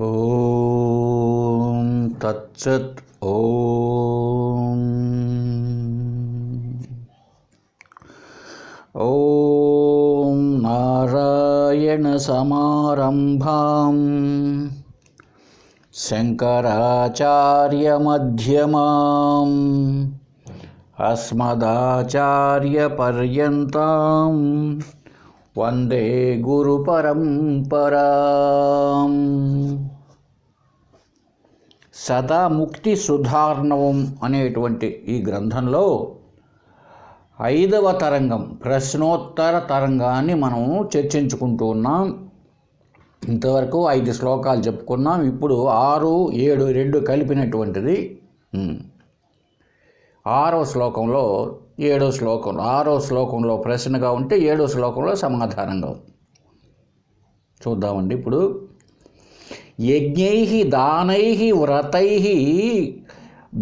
ఓం తత్సత్. ఓం నారాయణ సమారంభాం శంకరాచార్య మధ్యమాం అస్మదాచార్య పర్యంతం వందే గురు పరంపరాం. సదా ముక్తి సుధార్ణవం అనేటువంటి ఈ గ్రంథంలో 5వ తరంగం ప్రశ్నోత్తర తరంగాన్ని మనం చర్చించుకుంటూ ఉన్నాం. ఇంతవరకు 5 శ్లోకాలు చెప్పుకున్నాం. ఇప్పుడు 6, 7, 2 కలిపినటువంటిది 6వ శ్లోకంలో 7వ శ్లోకం. 6వ శ్లోకంలో ప్రశ్నగా ఉంటే 7వ శ్లోకంలో సమాధానంగా ఉంది. చూద్దామండి. ఇప్పుడు యజ్ఞైః దానైః వ్రతైః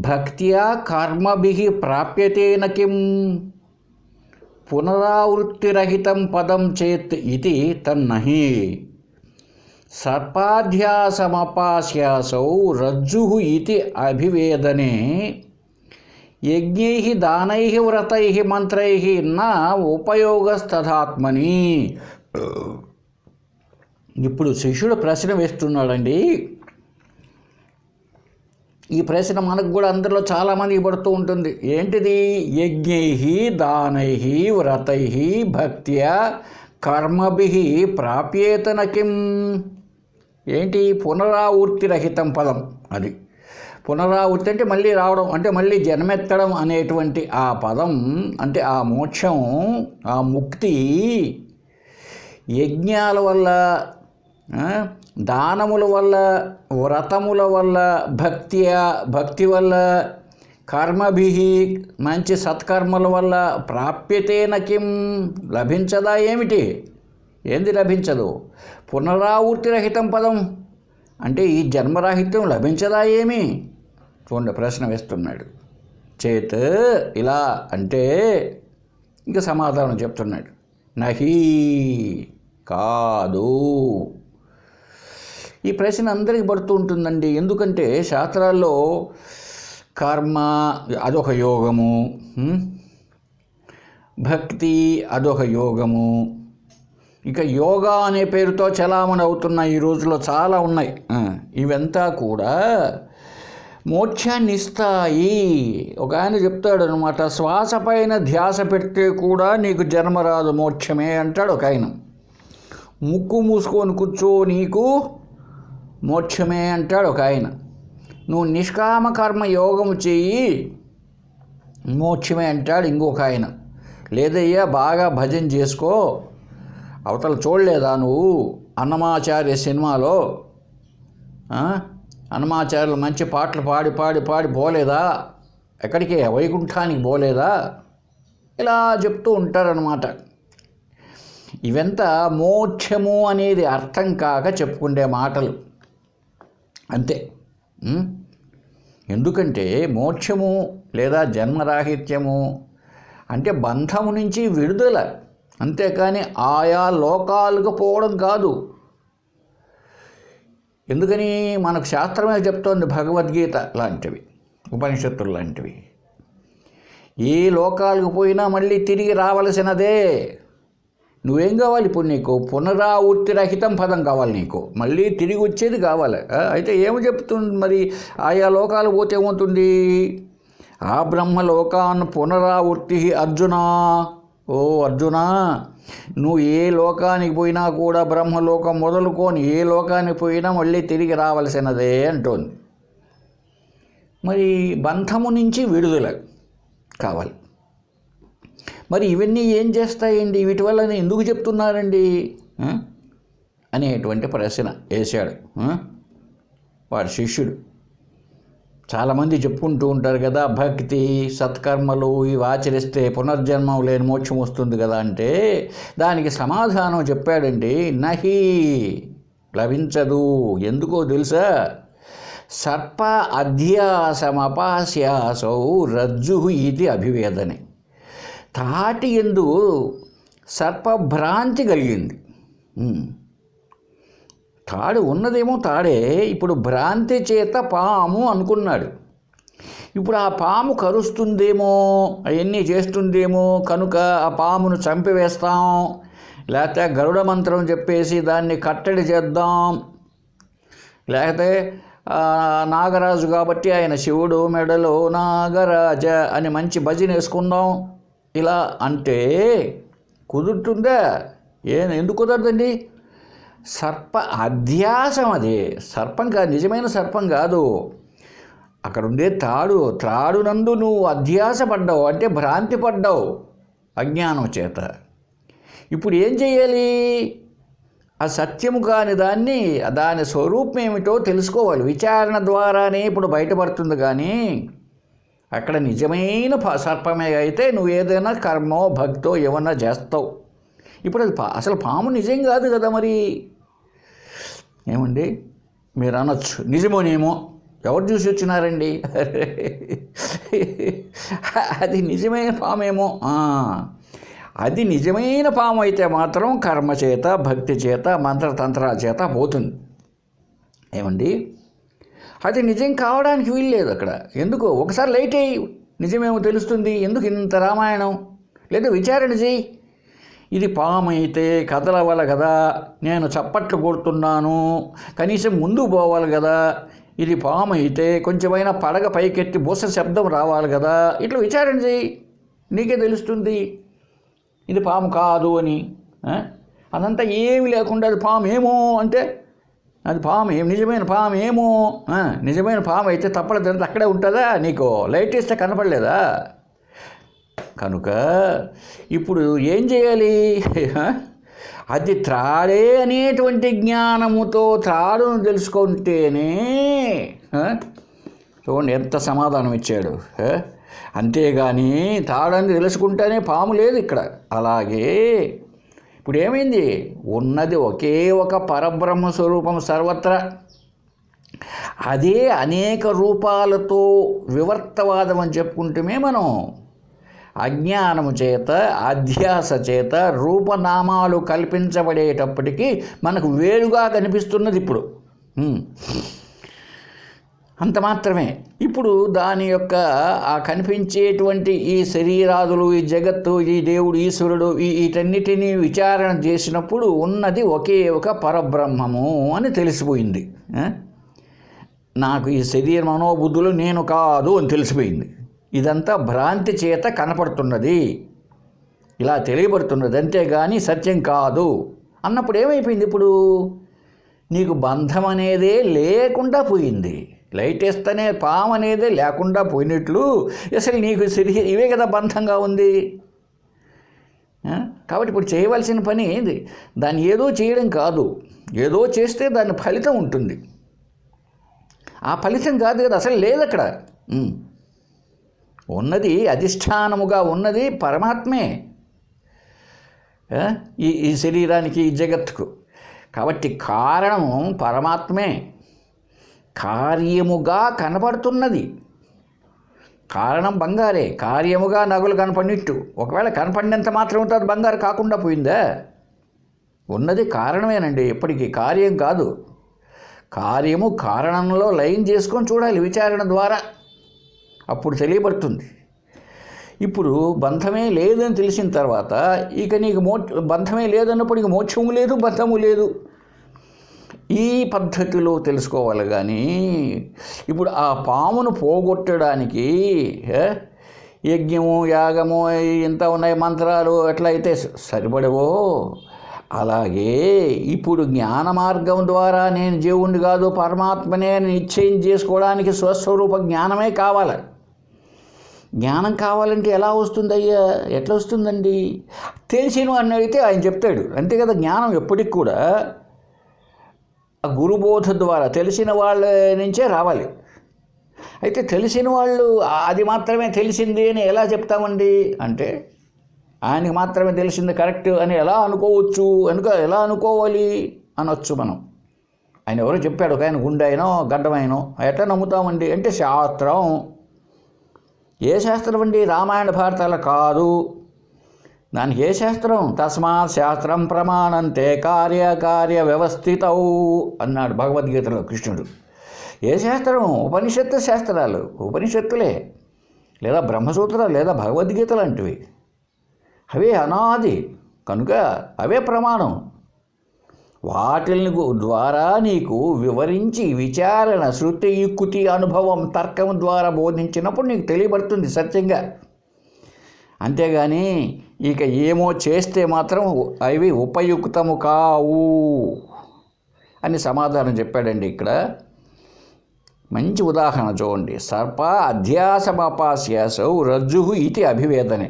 భక్త్యా కర్మభిః ప్రాప్యతేన కిం పునరావృత్తిరహితం పదం చేత్ ఇతి తన్నహి సర్పాధ్యాసమపాస్యాసౌ రజ్జుః ఇతి అభివేదనే యజ్ఞైః దానైః వ్రతైః మంత్రైః న ఉపయోగస్తథాత్మని. ఇప్పుడు శిష్యుడు ప్రశ్న వేస్తున్నాడండి. ఈ ప్రశ్న మనకు కూడా అందరిలో చాలామందికి పడుతూ ఉంటుంది. ఏంటిది? యజ్ఞైః దానైః వ్రతైః భక్త్యా కర్మభిః ప్రాప్యేతన కిం. ఏంటి? పునరావృత్తిరహితం పదం. అది పునరావృత్తి అంటే మళ్ళీ రావడం, అంటే మళ్ళీ జన్మెత్తడం అనేటువంటి ఆ పదం, అంటే ఆ మోక్షం, ఆ ముక్తి యజ్ఞాల వల్ల, దానముల వల్ల, వ్రతముల వల్ల, భక్తి వల్ల, కర్మభిః మంచి సత్కర్మల వల్ల ప్రాప్యతేన కిం లభించదా ఏమిటి? ఏంది లభించదు? పునరావృత్తిరహితం పదం అంటే ఈ జన్మరాహిత్యం లభించదా ఏమి? చూడండి, ప్రశ్న వేస్తున్నాడు. చేత్ ఇలా అంటే ఇంకా సమాధానం చెప్తున్నాడు. నహి కాదు. ఈ ప్రశ్న అందరికీ పడుతూ ఉంటుందండి. ఎందుకంటే శాస్త్రాల్లో కర్మ అదొక యోగము, భక్తి అదొక యోగము, ఇక యోగా అనే పేరుతో చలామణి అవుతున్నాయి. ఈ రోజుల్లో చాలా ఉన్నాయి. ఇవంతా కూడా మోక్షాన్ని ఇస్తాయి. ఒక ఆయన చెప్తాడు అనమాట, శ్వాస పైన ధ్యాస పెడితే కూడా నీకు జన్మ రాదు, మోక్షమే అంటాడు ఒక ఆయన. ముక్కు మూసుకొని కూర్చో నీకు మోక్షమే అంటాడు ఒక ఆయన. నువ్వు నిష్కామ కర్మ యోగము చెయ్యి మోక్షమే అంటాడు ఇంకొక ఆయన. లేదయ్యా బాగా భజన చేసుకో. అవతల చూడలేదా నువ్వు అన్నమాచార్య సినిమాలో? అన్నమాచార్యులు మంచి పాటలు పాడి పాడి పాడి పోలేదా? ఎక్కడికి? వైకుంఠానికి పోలేదా? ఇలా చెప్తూ ఉంటారనమాట. ఇవంతా మోక్షము అనేది అర్థం కాక చెప్పుకునే మాటలు అంతే. ఎందుకంటే మోక్షము లేదా జన్మరాహిత్యము అంటే బంధము నుంచి విడుదల, అంతేకాని ఆయా లోకాలకు పోవడం కాదు. ఎందుకని? మనకు శాస్త్రమే చెప్తోంది, భగవద్గీత లాంటివి, ఉపనిషత్తులు లాంటివి. ఏ లోకాలకు పోయినా మళ్ళీ తిరిగి రావలసినదే. నువ్వేం కావాలి ఇప్పుడు? నీకు పునరావృత్తి రహితం పదం కావాలి, నీకు మళ్ళీ తిరిగి వచ్చేది కావాలి. అయితే ఏమి చెప్తుంది మరి? ఆయా లోకాలు పోతే ఏమవుతుంది? ఆ బ్రహ్మలోకాన్ పునరావృత్తి అర్జున. ఓ అర్జునా, నువ్వు ఏ లోకానికి పోయినా కూడా బ్రహ్మలోకం మొదలుకొని ఏ లోకానికి పోయినా మళ్ళీ తిరిగి రావలసినదే అంటోంది. మరి బంధము నుంచి విడుదల కావాలి. మరి ఇవన్నీ ఏం చేస్తాయండి? వీటి వల్ల ఎందుకు చెప్తున్నారండి అనేటువంటి ప్రశ్న వేశాడు వాడి శిష్యుడు. చాలామంది చెప్పుకుంటూ ఉంటారు కదా, భక్తి సత్కర్మలు ఇవి ఆచరిస్తే పునర్జన్మం లేని మోక్షం వస్తుంది కదా. అంటే దానికి సమాధానం చెప్పాడండి. నహి లభించదు. ఎందుకో తెలుసా? సర్ప అధ్యాసమపాస్యాసౌ రజ్జు ఇది అభివేదనే. తాటి యందు సర్పభ్రాంతి కలిగింది. తాడు ఉన్నదేమో తాడే, ఇప్పుడు భ్రాంతి చేత పాము అనుకున్నాడు. ఇప్పుడు ఆ పాము కరుస్తుందేమో, అవన్నీ చేస్తుందేమో, కనుక ఆ పామును చంపివేస్తాం, లేకపోతే గరుడ మంత్రం చెప్పేసి దాన్ని కట్టడి చేద్దాం, లేకపోతే నాగరాజు కాబట్టి ఆయన శివుడు మెడలో నాగరాజ అని మంచి భజన వేసుకుందాం, ఇలా అంటే కుదురుతుందా? ఎందుకు కుదరదండి? సర్ప అధ్యాసం, అది సర్పం కాదు, నిజమైన సర్పం కాదు. అక్కడుండే త్రాడునందు నువ్వు అధ్యాస పడ్డావు, అంటే భ్రాంతి పడ్డావు అజ్ఞానం చేత. ఇప్పుడు ఏం చేయాలి? ఆ సత్యము కాని దాని స్వరూపం ఏమిటో తెలుసుకోవాలి. విచారణ ద్వారానే ఇప్పుడు బయటపడుతుంది. కానీ అక్కడ నిజమైన సర్పమే అయితే నువ్వు ఏదైనా కర్మో భక్తో ఏమన్నా చేస్తావు. ఇప్పుడు అది అసలు పాము నిజం కాదు కదా. మరి ఏమండి మీరు అనొచ్చు, నిజమోనేమో, ఎవరు చూసి వచ్చినారండి, అది నిజమైన పామేమో. అది నిజమైన పాము అయితే మాత్రం కర్మ చేత, భక్తి చేత, మంత్రతంత్రాల చేత పోతుంది. ఏమండి అది నిజం కావడానికి వీల్లేదు అక్కడ. ఎందుకు? ఒకసారి లైట్ అయ్యి నిజమేమో తెలుస్తుంది. ఎందుకు ఇంత రామాయణం? లేదా విచారణ చేయి. ఇది పాము అయితే కదలవాలి కదా, నేను చప్పట్లు కొడుతున్నాను, కనీసం ముందుకు పోవాలి కదా. ఇది పాము అయితే కొంచెమైనా పడగ పైకెత్తి బుస శబ్దం రావాలి కదా. ఇట్లా విచారణ చేయి, నీకే తెలుస్తుంది ఇది పాము కాదు అని. అదంతా ఏమి లేకుండా అది పాము ఏమో అంటే అది పాము నిజమైన పాము ఏమో. నిజమైన పాము అయితే తప్పలేదు, అక్కడే ఉంటుందా? నీకు లైట్ ఇస్తే కనపడలేదా? కనుక ఇప్పుడు ఏం చేయాలి? అది త్రాడే అనేటువంటి జ్ఞానముతో త్రాడును తెలుసుకుంటేనే, చూడండి ఎంత సమాధానం ఇచ్చాడు. అంతేగాని తాడని తెలుసుకుంటేనే పాము లేదు ఇక్కడ. అలాగే ఇప్పుడు ఏమైంది? ఉన్నది ఒకే ఒక పరబ్రహ్మ స్వరూపం సర్వత్రా. అదే అనేక రూపాలతో వివర్తవాదం అని చెప్పుకుంటమే మనం. అజ్ఞానము చేత, అధ్యాస చేత రూపనామాలు కల్పించబడేటప్పటికీ మనకు వేరుగా కనిపిస్తున్నది ఇప్పుడు. అంత మాత్రమే. ఇప్పుడు దాని యొక్క ఆ కనిపించేటువంటి ఈ శరీరాదులు, ఈ జగత్తు, ఈ దేవుడు, ఈశ్వరుడు, వీటన్నిటినీ విచారణ చేసినప్పుడు ఉన్నది ఒకే ఒక పరబ్రహ్మము అని తెలిసిపోయింది. నాకు ఈ శరీర మనోబుద్ధులు నేను కాదు అని తెలిసిపోయింది. ఇదంతా భ్రాంతి చేత కనపడుతున్నది, ఇలా తెలియబడుతున్నది, అంతేగాని సత్యం కాదు అన్నప్పుడు ఏమైపోయింది? ఇప్పుడు నీకు బంధం అనేదే లేకుండా పోయింది. లైట్ వేస్తేనే పాము అనేదే లేకుండా పోయినట్లు అసలు నీకు ఇవే కదా బంధంగా ఉంది. కాబట్టి ఇప్పుడు చేయవలసిన పని ఏంది? దాన్ని ఏదో చేయడం కాదు, ఏదో చేస్తే దాని ఫలితం ఉంటుంది. ఆ ఫలితం కాదు కదా, అసలు లేదు అక్కడ. ఉన్నది అధిష్టానముగా ఉన్నది పరమాత్మే, ఈ శరీరానికి, ఈ జగత్తుకు. కాబట్టి కారణము పరమాత్మే, కార్యముగా కనపడుతున్నది. కారణం బంగారే, కార్యముగా నగలు కనపడినట్టు. ఒకవేళ కనపడినంత మాత్రం అది బంగారు కాకుండా పోయిందా? ఉన్నది కారణమేనండి, ఎప్పటికీ కార్యం కాదు. కార్యము కారణంలో లయం చేసుకొని చూడాలి విచారణ ద్వారా, అప్పుడు తెలియబడుతుంది. ఇప్పుడు బంధమే లేదని తెలిసిన తర్వాత ఇక నీకు బంధమే లేదన్నప్పుడు ఇక మోక్షము లేదు, బంధము లేదు. ఈ పద్ధతిలో తెలుసుకోవాలి. కానీ ఇప్పుడు ఆ పామును పోగొట్టడానికి యజ్ఞము, యాగము ఇంత ఉన్నాయి, మంత్రాలు ఎట్లయితే సరిపడవో అలాగే ఇప్పుడు జ్ఞాన మార్గం ద్వారా నేను జీవుణ్ణి కాదు పరమాత్మనే నిశ్చయం చేసుకోవడానికి స్వస్వరూప జ్ఞానమే కావాలి. జ్ఞానం కావాలంటే ఎలా వస్తుంది అయ్యా? ఎట్లా వస్తుందండి? తెలిసిన అని అడిగితే ఆయన చెప్తాడు, అంతే కదా. జ్ఞానం ఎప్పటికి కూడా గురుబోధ ద్వారా తెలిసిన వాళ్ళ నుంచే రావాలి. అయితే తెలిసిన వాళ్ళు అది మాత్రమే తెలిసింది అని ఎలా చెప్తామండి అంటే, ఆయనకి మాత్రమే తెలిసింది కరెక్ట్ అని ఎలా అనుకోవచ్చు? ఎలా అనుకోవాలి అనొచ్చు మనం. ఆయన ఎవరో చెప్పాడు, ఒక ఆయన గుండె గడ్డమైనో ఎట్లా నమ్ముతామండి అంటే, శాస్త్రం. ఏ శాస్త్రం అండి? రామాయణ భారతాల కాదు, దానికి ఏ శాస్త్రం? తస్మాత్ శాస్త్రం ప్రమాణంతే కార్యకార్య వ్యవస్థితౌ అన్నాడు భగవద్గీతలో కృష్ణుడు. ఏ శాస్త్రం? ఉపనిషత్తు శాస్త్రాలు, ఉపనిషత్తులే, లేదా బ్రహ్మసూత్రాలు, లేదా భగవద్గీత లాంటివి. అవే అనాది కనుక అవే ప్రమాణం. వాటిని ద్వారా నీకు వివరించి విచారణ, శృతి, యుక్తి, అనుభవం, తర్కం ద్వారా బోధించినప్పుడు నీకు తెలియబడుతుంది సత్యంగా. అంతేగాని ఇక ఏమో చేస్తే మాత్రం అవి ఉపయుక్తము కావు అని సమాధానం చెప్పాడండి. ఇక్కడ మంచి ఉదాహరణ చూడండి. సర్ప అధ్యాసమపాస్యాసౌ రజ్జు ఇది అభివేదనే.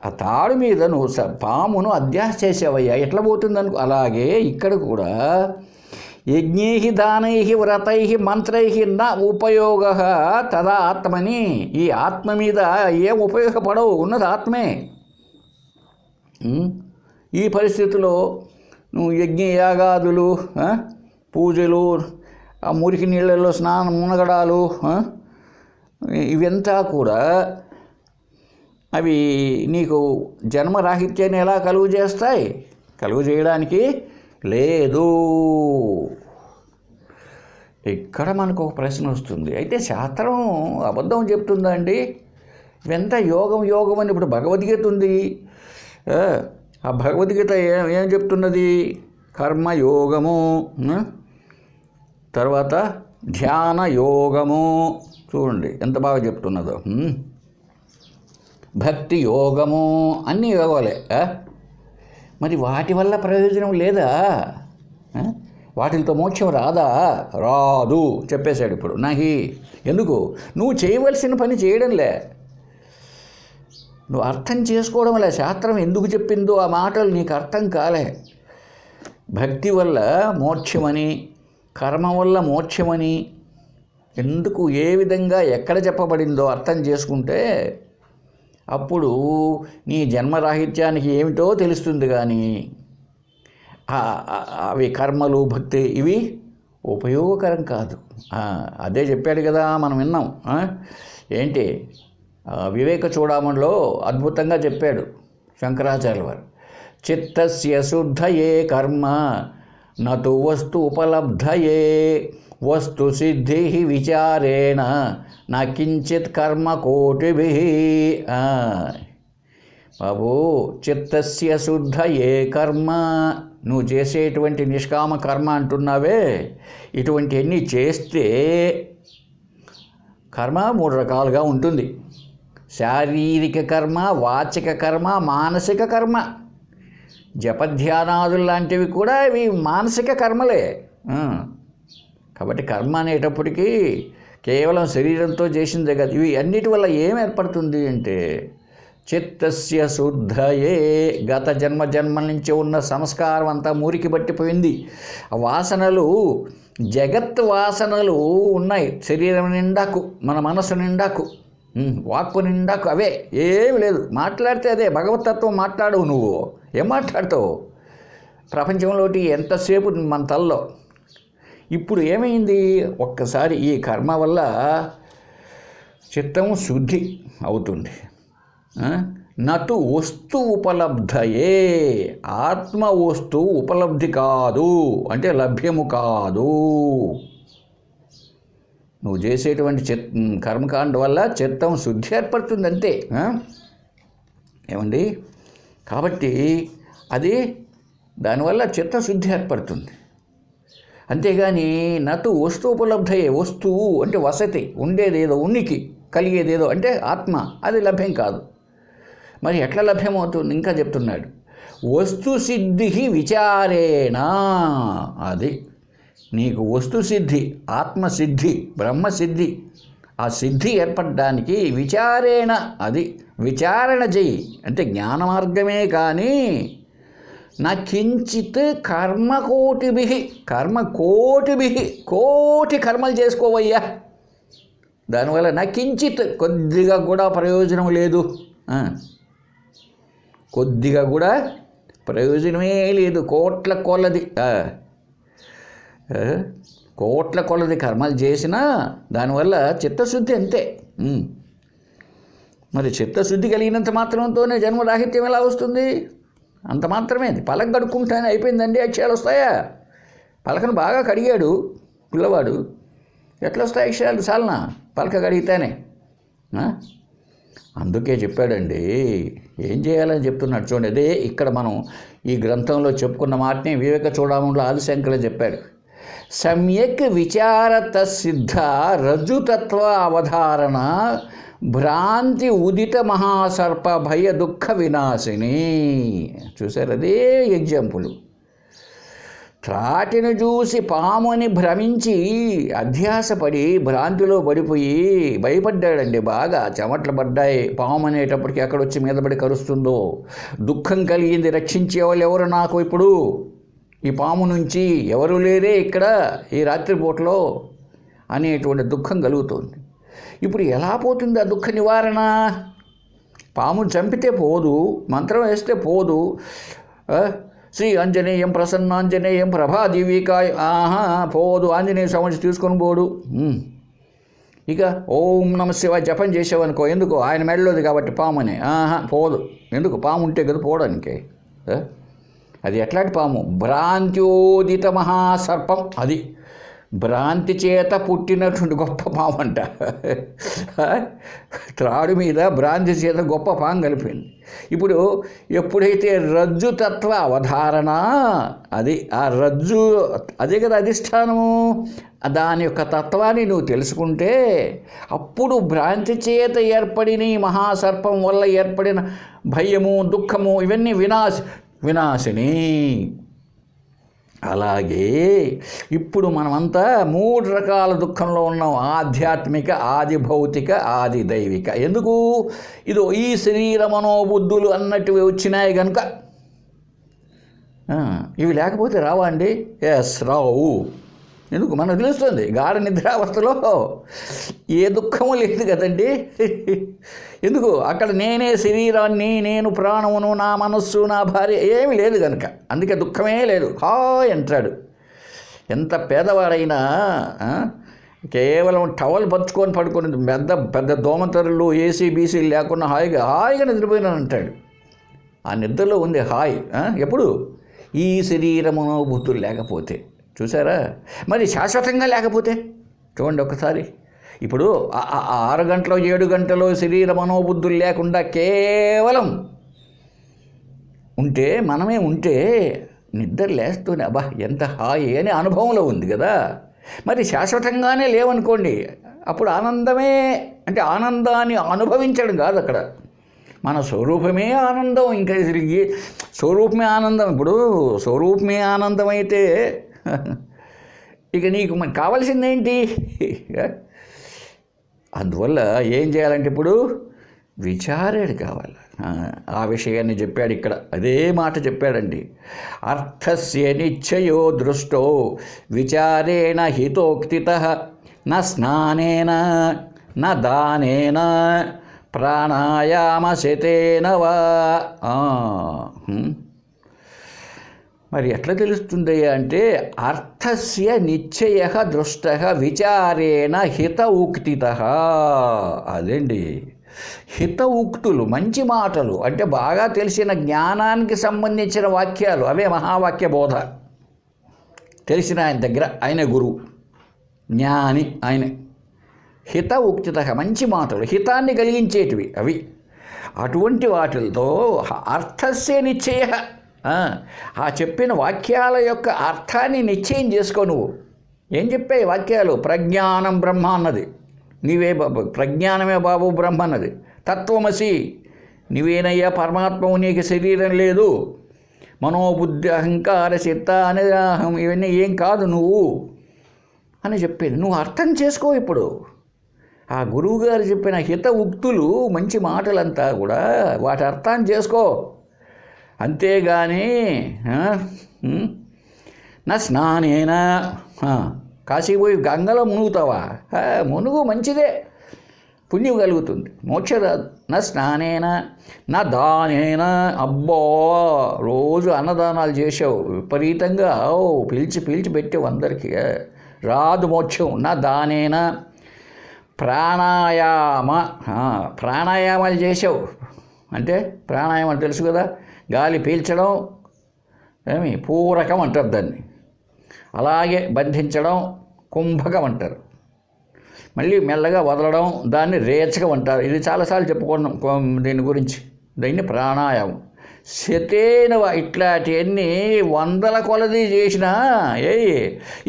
ఆ తాడు మీద నువ్వు పామును అధ్యాస చేసావయ్యా, ఎట్లా పోతుందనుకో. అలాగే ఇక్కడ కూడా యజ్ఞై దానై వ్రతై మంత్రై న ఉపయోగ తదా ఆత్మని. ఈ ఆత్మ మీద ఏం ఉపయోగపడవు, ఉన్నది ఆత్మే. ఈ పరిస్థితిలో నువ్వు యజ్ఞయాగాదులు, పూజలు, ఆ మురికి నీళ్ళల్లో స్నానం, మునగడాలు, ఇవంతా కూడా అవి నీకు జన్మరాహిత్యాన్ని ఎలా కలుగు చేస్తాయి? కలుగు చేయడానికి లేదు. ఇక్కడ మనకు ఒక ప్రశ్న వస్తుంది. అయితే శాస్త్రం అబద్ధం చెప్తుందా అండి? ఇవంతా యోగం యోగం అని ఇప్పుడు భగవద్గీత ఉంది. ఆ భగవద్గీత ఏం చెప్తున్నది? కర్మయోగము, తర్వాత ధ్యాన యోగము, చూడండి ఎంత బాగా చెప్తున్నదో. భక్తి యోగము, అన్నీ యోగాలే. మరి వాటి వల్ల ప్రయోజనం లేదా? వాటితో మోక్షం రాదా? రాదు చెప్పేశాడు ఇప్పుడు. నాహి. ఎందుకు? నువ్వు చేయవలసిన పని చేయడంలే, నువ్వు అర్థం చేసుకోవడం వల్ల. శాస్త్రం ఎందుకు చెప్పిందో ఆ మాటలు నీకు అర్థం కాలే. భక్తి వల్ల మోక్షమని, కర్మ వల్ల మోక్షమని ఎందుకు, ఏ విధంగా, ఎక్కడ చెప్పబడిందో అర్థం చేసుకుంటే అప్పుడు నీ జన్మరాహిత్యానికి ఏమిటో తెలుస్తుంది. కానీ అవి కర్మలు, భక్తి ఇవి ఉపయోగకరం కాదు. అదే చెప్పాడు కదా, మనం విన్నాం. ఏంటి వివేక చూడామణిలో అద్భుతంగా చెప్పాడు శంకరాచార్య వారు. చిత్తస్య శుద్ధయే కర్మ నతు వస్తు ఉపలబ్ధయే వస్తు సిద్ధి విచారేణ నా కించిత్ కర్మ కోటిభి. బాబు, చిత్తస్య శుద్ధయే కర్మ, నువ్వు చేసేటువంటి నిష్కామ కర్మ అంటున్నావే, ఇటువంటివన్నీ చేస్తే కర్మ 3 రకాలుగా ఉంటుంది. శారీరక కర్మ, వాచిక కర్మ, మానసిక కర్మ. జపధ్యానాదులు లాంటివి కూడా ఇవి మానసిక కర్మలే. కాబట్టి కర్మ అనేటప్పటికీ కేవలం శరీరంతో చేసిందే కదా. ఇవి అన్నిటి వల్ల ఏం ఏర్పడుతుంది అంటే చిత్తస్య శుద్ధయే, గత జన్మల నుంచి ఉన్న సంస్కారం అంతా మురికి పట్టిపోయింది. ఆ వాసనలు, జగత్ వాసనలు ఉన్నాయి శరీరం నిండాకు, మన మనసు నిండాకు, వాక్కు నిండాకు. అవే, ఏమి లేదు. మాట్లాడితే అదే భగవతత్వం మాట్లాడవు. నువ్వు ఏం మాట్లాడతావు? ప్రపంచంలోటి ఎంతసేపు మన తల్లో. ఇప్పుడు ఏమైంది? ఒక్కసారి ఈ కర్మ వల్ల చిత్తం శుద్ధి అవుతుంది. నటు వస్తు ఉపలబ్ధయే, ఆత్మ వస్తువు ఉపలబ్ధి కాదు, అంటే లభ్యము కాదు. నువ్వు చేసేటువంటి కర్మకాండ వల్ల చిత్తం శుద్ధి ఏర్పడుతుంది అంతే. ఏమండి? కాబట్టి అది దానివల్ల చిత్తశుద్ధి ఏర్పడుతుంది. అంతేగాని నటు వస్తు ఉపలబ్ధయే, వస్తువు అంటే వసతి, ఉండేదేదో, ఉనికి, కలిగేదేదో అంటే ఆత్మ, అది లభ్యం కాదు. మరి ఎట్లా లభ్యమవుతుంది? ఇంకా చెప్తున్నాడు. వస్తు సిద్ధి విచారేణ, అది నీకు వస్తుసిద్ధి, ఆత్మసిద్ధి, బ్రహ్మసిద్ధి, ఆ సిద్ధి ఏర్పడడానికి విచారేణ, అది విచారణ చెయ్యి. అంటే జ్ఞాన మార్గమే కానీ నా కించిత్ కర్మకోటిభి, కర్మకోటిభి, కోటి కర్మలు చేసుకోవయ్యా, దానివల్ల నా కించిత్ కొద్దిగా కూడా ప్రయోజనం లేదు. కొద్దిగా కూడా ప్రయోజనమే లేదు. కోట్ల కొలది, కోట్ల కొలది కర్మలు చేసినా దానివల్ల చిత్తశుద్ధి అంతే. మరి చిత్తశుద్ధి కలిగినంత మాత్రంతోనే జన్మరాహిత్యం ఎలా వస్తుంది? అంత మాత్రమే. పలక కడుక్కుంటానే అయిపోయిందండి అక్షయాలు వస్తాయా? పలకను బాగా కడిగాడు పిల్లవాడు, ఎట్లా వస్తాయి అక్షయాలు? చాలనా పలక కడిగితేనే? అందుకే చెప్పాడండి, ఏం చేయాలని చెప్తున్నాడు చూడండి. అదే ఇక్కడ మనం ఈ గ్రంథంలో చెప్పుకున్న మాటని వివేక చూడముంలో ఆదిశంకర్లు చెప్పాడు. సమ్యక్ విచారత సిద్ధ రజ్జుతత్వ అవధారణ భ్రాంతి ఉదిత మహాసర్ప భయ దుఃఖ వినాశిని. చూసారు, అదే ఎగ్జాంపుల్. త్రాటిని చూసి పాముని భ్రమించి అధ్యాసపడి భ్రాంతిలో పడిపోయి భయపడ్డాడండి. బాగా చెమట్లు పడ్డాయి. పాము అనేటప్పటికి ఎక్కడొచ్చి మీద పడి కరుస్తుందో, దుఃఖం కలిగింది. రక్షించే వాళ్ళు ఎవరు నాకు ఇప్పుడు ఈ పాము నుంచి? ఎవరు లేరే ఇక్కడ ఈ రాత్రిపూటలో అనేటువంటి దుఃఖం కలుగుతుంది. ఇప్పుడు ఎలా పోతుంది ఆ దుఃఖ నివారణ? పామును చంపితే పోదు, మంత్రం వేస్తే పోదు. శ్రీ ఆంజనేయం ప్రసన్నాంజనేయం ప్రభాదివికాయ పోదు. ఆంజనేయ సమస్య తీసుకొని పోడు. ఇక ఓం నమ శివాయ జపం చేసేవనుకో, ఎందుకు? ఆయన మెడలోది కాబట్టి పాముని పోదు. ఎందుకు? పాము ఉంటే కదా పోవడానికి. అది ఎట్లాంటి పాము? భ్రాంత్యోదిత మహాసర్పం. అది భ్రాంతి చేత పుట్టినటువంటి గొప్ప పాము అంట. త్రాడు మీద భ్రాంతి చేత గొప్ప పాము కలిపింది. ఇప్పుడు ఎప్పుడైతే రజ్జు తత్వ అవధారణ, అది ఆ రజ్జు అదే కదా అధిష్టానము, దాని యొక్క తత్వాన్ని నువ్వు తెలుసుకుంటే అప్పుడు భ్రాంతి చేత ఏర్పడిన ఈ మహాసర్పం వల్ల ఏర్పడిన భయము దుఃఖము ఇవన్నీ వినాశిని. అలాగే ఇప్పుడు మనమంతా 3 రకాల దుఃఖంలో ఉన్నాం. ఆధ్యాత్మిక, ఆది భౌతిక, ఆది దైవిక. ఎందుకు? ఇదో ఈ శరీర మనోబుద్ధులు అన్నట్టువి వచ్చినాయి కనుక. ఇవి లేకపోతే రావా అండి? ఎస్, రావు. ఎందుకు? మనకు తెలుస్తుంది గాఢ నిద్రావస్థలో ఏ దుఃఖము లేదు కదండి. ఎందుకు? అక్కడ నేనే శరీరాన్ని, నేను ప్రాణమును, నా మనస్సు, నా భార్య ఏమీ లేదు కనుక. అందుకే దుఃఖమే లేదు. హాయ్ అంటాడు. ఎంత పేదవాడైనా కేవలం టవల్ పరుచుకొని పడుకొని పెద్ద దోమతరులు ఏసీ బీసీలు లేకుండా హాయిగా నిద్రపోయినాను అంటాడు. ఆ నిద్రలో ఉంది హాయ్. ఎప్పుడు? ఈ శరీరమును బుద్ధులు లేకపోతే. చూసారా? మరి శాశ్వతంగా లేకపోతే చూడండి ఒకసారి. ఇప్పుడు 6 గంటలు 7 గంటలు శరీర మనోబుద్ధులు లేకుండా కేవలం ఉంటే, మనమే ఉంటే నిద్ర లేస్తూనే అబ్బా ఎంత హాయి అనే అనుభవంలో ఉంది కదా. మరి శాశ్వతంగానే లేవనుకోండి, అప్పుడు ఆనందమే. అంటే ఆనందాన్ని అనుభవించడం కాదు అక్కడ, మన స్వరూపమే ఆనందం. ఇంకా తిరిగి స్వరూపమే ఆనందం. ఇప్పుడు స్వరూపమే ఆనందం అయితే ఇక నీకు మనకు కావాల్సిందేంటి? అందువల్ల ఏం చేయాలంటే ఇప్పుడు విచారేడు కావాలి. ఆ విషయాన్ని చెప్పాడు ఇక్కడ. అదే మాట చెప్పాడండి. అర్థస్య నిశ్చయో దృష్టో విచారేణ హితోక్తితః న స్నానేన న దానేన ప్రాణాయామశతేన వా. మరి ఎట్లా తెలుస్తుందయ్యా అంటే, అర్థస్య నిశ్చయ దృష్ట విచారేణ హిత ఉక్తితః. అదండి హిత ఉక్తులు, మంచి మాటలు అంటే బాగా తెలిసిన జ్ఞానానికి సంబంధించిన వాక్యాలు, అవే మహావాక్య బోధ. తెలిసిన ఆయన దగ్గర ఆయన గురువు, జ్ఞాని ఆయనే. హిత ఉక్తితః, మంచి మాటలు, హితాన్ని కలిగించేటివి అవి. అటువంటి వాటితో అర్థస్య నిశ్చయ, ఆ చెప్పిన వాక్యాల యొక్క అర్థాన్ని నిశ్చయం చేసుకో. నువ్వు ఏం చెప్పాయి వాక్యాలు? ప్రజ్ఞానం బ్రహ్మ అన్నది నీవే బాబు, ప్రజ్ఞానమే బాబు బ్రహ్మ అన్నది. తత్వమసి, నీవేనయ్యా పరమాత్మవు, నీకు శరీరం లేదు. మనోబుద్ధి అహంకార చిత్త అనిరాహం ఇవన్నీ ఏం కాదు నువ్వు అని చెప్పేది. నువ్వు అర్థం చేసుకో. ఇప్పుడు ఆ గురువుగారు చెప్పిన హిత ఉక్తులు, మంచి మాటలంతా కూడా వాటి అర్థం చేసుకో. అంతేగాని నా స్నానేనా, కాశీపోయి గంగలో మునుగుతావా? మునుగు, మంచిదే, పుణ్యం కలుగుతుంది, మోక్షం రాదు. నా స్నానేనా నా దానేనా, అబ్బో రోజు అన్నదానాలు చేసావు విపరీతంగా, పిలిచి పెట్టావు అందరికీ, రాదు మోక్షం. నా దానేనా ప్రాణాయామ ప్రాణాయామాలు చేసావు అంటే ప్రాణాయామాలు తెలుసు కదా, గాలి పీల్చడం పూరకం అంటారు దాన్ని, అలాగే బంధించడం కుంభకం అంటారు, మళ్ళీ మెల్లగా వదలడం దాన్ని రేచకం అంటారు. ఇది చాలాసార్లు చెప్పుకున్నాం దీని గురించి. దీన్ని ప్రాణాయామం. శతేనవ ఇట్లాంటివన్నీ వందల కొలది చేసినా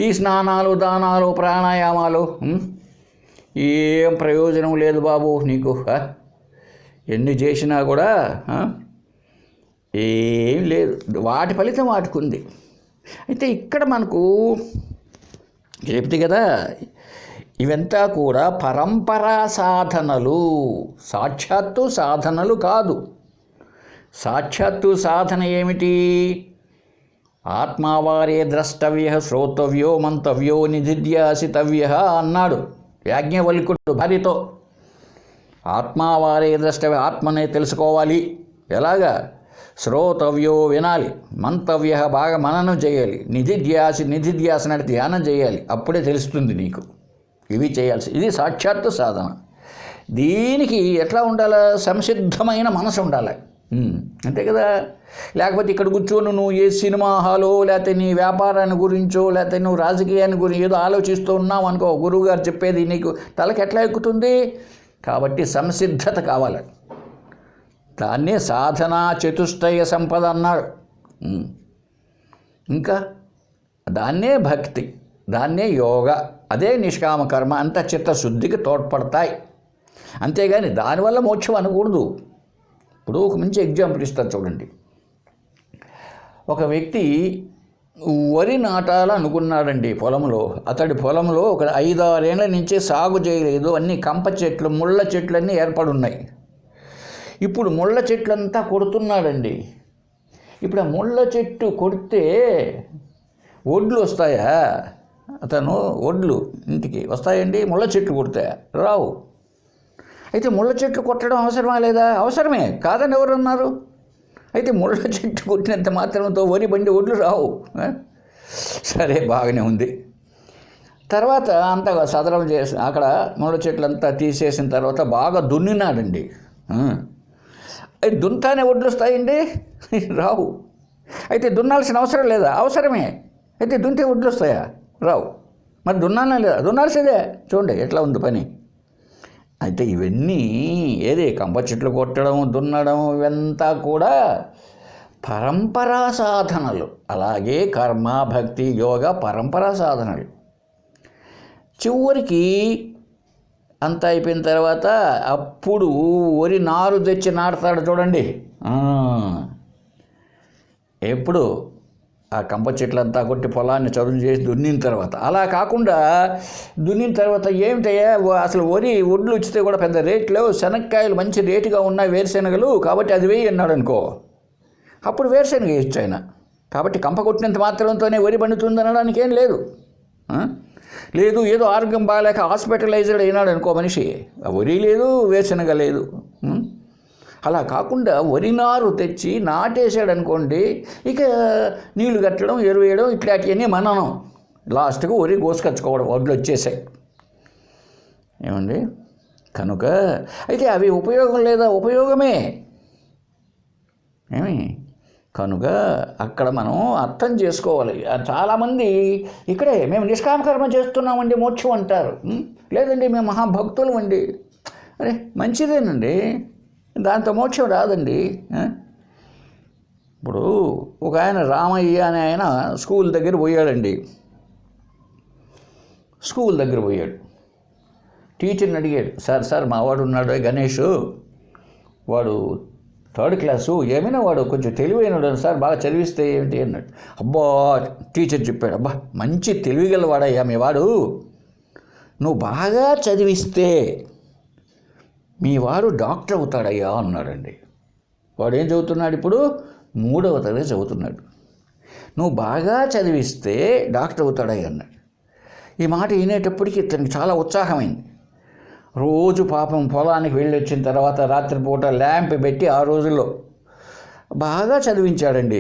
ఈ స్నానాలు దానాలు ప్రాణాయామాలు ఏం ప్రయోజనం లేదు బాబు నీకు. ఎన్ని చేసినా కూడా ఏం లేదు, వాటి ఫలితం వాటికి ఉంది. అయితే ఇక్కడ మనకు చెప్తే కదా, ఇవంతా కూడా పరంపరా సాధనలు, సాక్షాత్తు సాధనలు కాదు. సాక్షాత్తు సాధన ఏమిటి? ఆత్మావారే ద్రష్టవ్య శ్రోతవ్యో మంతవ్యో నిధిధ్యాసితవ్య అన్నాడు యాజ్ఞవల్కుడు భార్యతో. ఆత్మావారే ద్రష్టవ్య, ఆత్మనే తెలుసుకోవాలి. ఎలాగా? శ్రోతవ్యో వినాలి, మంతవ్య బాగా మననం చేయాలి, నిధిధ్యాస అంటే ధ్యానం చేయాలి, అప్పుడే తెలుస్తుంది నీకు. ఇవి చేయాల్సి, ఇది సాక్షాత్తు సాధన. దీనికి ఎట్లా ఉండాలి? సంసిద్ధమైన మనసు ఉండాలి, అంతే కదా. లేకపోతే ఇక్కడ కూర్చొని నువ్వు ఏ సినిమా హాలో లేకపోతే నీ వ్యాపారాన్ని గురించో లేకపోతే నువ్వు రాజకీయాన్ని గురించి ఏదో ఆలోచిస్తూ ఉన్నావు అనుకో, గురువుగారు చెప్పేది నీకు తలకి ఎట్లా ఎక్కుతుంది? కాబట్టి సంసిద్ధత కావాలి. దాన్నే సాధనా చతుష్టయ సంపద అన్నాడు. ఇంకా దాన్నే భక్తి, దాన్నే యోగ, అదే నిష్కామ కర్మ, అంత చిత్తశుద్ధికి తోడ్పడతాయి. అంతేగాని దానివల్ల మోక్షం అనకూడదు. ఇప్పుడు ఒక మంచి ఎగ్జాంపుల్ ఇస్తారు చూడండి. ఒక వ్యక్తి వరి నాటాలనుకున్నాడండి పొలంలో. అతడి పొలంలో ఒక 5-6 ఏళ్ల నుంచే సాగు చేయలేదు, అన్ని కంప చెట్లు ముళ్ళ చెట్లన్నీ ఏర్పడున్నాయి. ఇప్పుడు ముళ్ళ చెట్లంతా కొడుతున్నాడండి. ఇప్పుడు ఆ ముళ్ళ చెట్టు కొడితే ఒడ్లు వస్తాయా? అతను ఒడ్లు ఇంటికి వస్తాయండి? ముళ్ళ చెట్లు కొడితే రావు. అయితే ముళ్ళ చెట్లు కొట్టడం అవసరమా లేదా? అవసరమే, కాదని ఎవరన్నారు? అయితే ముళ్ళ చెట్టు కొట్టినంత మాత్రంతో వరి బండి ఒడ్లు రావు. సరే, బాగానే ఉంది. తర్వాత అంతా సదరం చేసి అక్కడ ముళ్ళ చెట్లంతా తీసేసిన తర్వాత బాగా దున్నినాడండి. అది దున్తానే ఒడ్లు వస్తాయండి? రావు. అయితే దున్నాల్సిన అవసరం లేదా? అవసరమే. అయితే దున్తే ఒడ్లు వస్తాయా? రావు. మరి దున్నానా లేదా? దున్నాల్సిందే. చూడండి ఎట్లా ఉంది పని. అయితే ఇవన్నీ ఏది కంప చెట్లు కొట్టడం, దున్నడం, ఇవంతా కూడా పరంపరా సాధనలు. అలాగే కర్మ, భక్తి, యోగ పరంపరా సాధనలు. చివరికి అంతా అయిపోయిన తర్వాత అప్పుడు వరి నారు తెచ్చి నాటుతాడు చూడండి. ఎప్పుడు ఆ కంప చెట్లంతా కొట్టి పొలాన్ని చదును చేసి దున్నిన తర్వాత. అలా కాకుండా దున్నిన తర్వాత ఏమిటయ్యా అసలు వరి ఒడ్లు వచ్చితే కూడా పెద్ద రేట్ లేవు, శనక్కాయలు మంచి రేటుగా ఉన్నాయి, వేరుశెనగలు, కాబట్టి అది వేయి అన్నాడు అనుకో, అప్పుడు వేరుశెనగ వేయచ్చు ఆయన. కాబట్టి కంప కొట్టినంత మాత్రంతోనే వరి పండుతుంది అనడానికి ఏం లేదు. లేదు ఏదో ఆరోగ్యం బాగాలేక హాస్పిటలైజ్డ్ అయినాడు అనుకో మనిషి, వరి లేదు వేరుశెనగ లేదు. అలా కాకుండా వరి నారు తెచ్చి నాటేసాడు అనుకోండి, ఇక నీళ్లు కట్టడం, ఎరువు వేయడం, ఇట్లాంటివన్నీ మననం. లాస్ట్కు వరి కోసుకొచ్చుకోవడం, వడ్లు వచ్చేసాయి. ఏమండి? కనుక అయితే అవి ఉపయోగం లేదా? ఉపయోగమే. ఏమి? కనుక అక్కడ మనం అర్థం చేసుకోవాలి. చాలామంది ఇక్కడే మేము నిష్కామకర్మ చేస్తున్నామండి మోక్షం అంటారు. లేదండి మేము మహాభక్తులు అండి. అరే మంచిదేనండి, దాంతో మోక్షం రాదండి. ఇప్పుడు ఒక ఆయన రామయ్య అనే ఆయన స్కూల్ దగ్గర పోయాడండి. స్కూల్ దగ్గర పోయాడు. టీచర్ని అడిగాడు, సార్ మా వాడు ఉన్నాడు గణేష్, వాడు 3rd క్లాసు, ఏమైనా వాడు కొంచెం తెలివైనడు సార్, బాగా చదివిస్తే ఏమిటి అన్నాడు. అబ్బా, టీచర్ చెప్పాడు, అబ్బా మంచి తెలివిగలవాడయ్యా మీ వాడు, నువ్వు బాగా చదివిస్తే మీ వాడు డాక్టర్ అవుతాడయ్యా అన్నాడండి. వాడు ఏం చదువుతున్నాడు ఇప్పుడు? 3వ తరగతి చదువుతున్నాడు. నువ్వు బాగా చదివిస్తే డాక్టర్ అవుతాడయ్యా అన్నాడు. ఈ మాట వినేటప్పటికి ఇతనికి చాలా ఉత్సాహమైంది. రోజు పాపం పొలానికి వెళ్ళి వచ్చిన తర్వాత రాత్రిపూట ల్యాంప్ పెట్టి ఆ రోజుల్లో బాగా చదివించాడండి.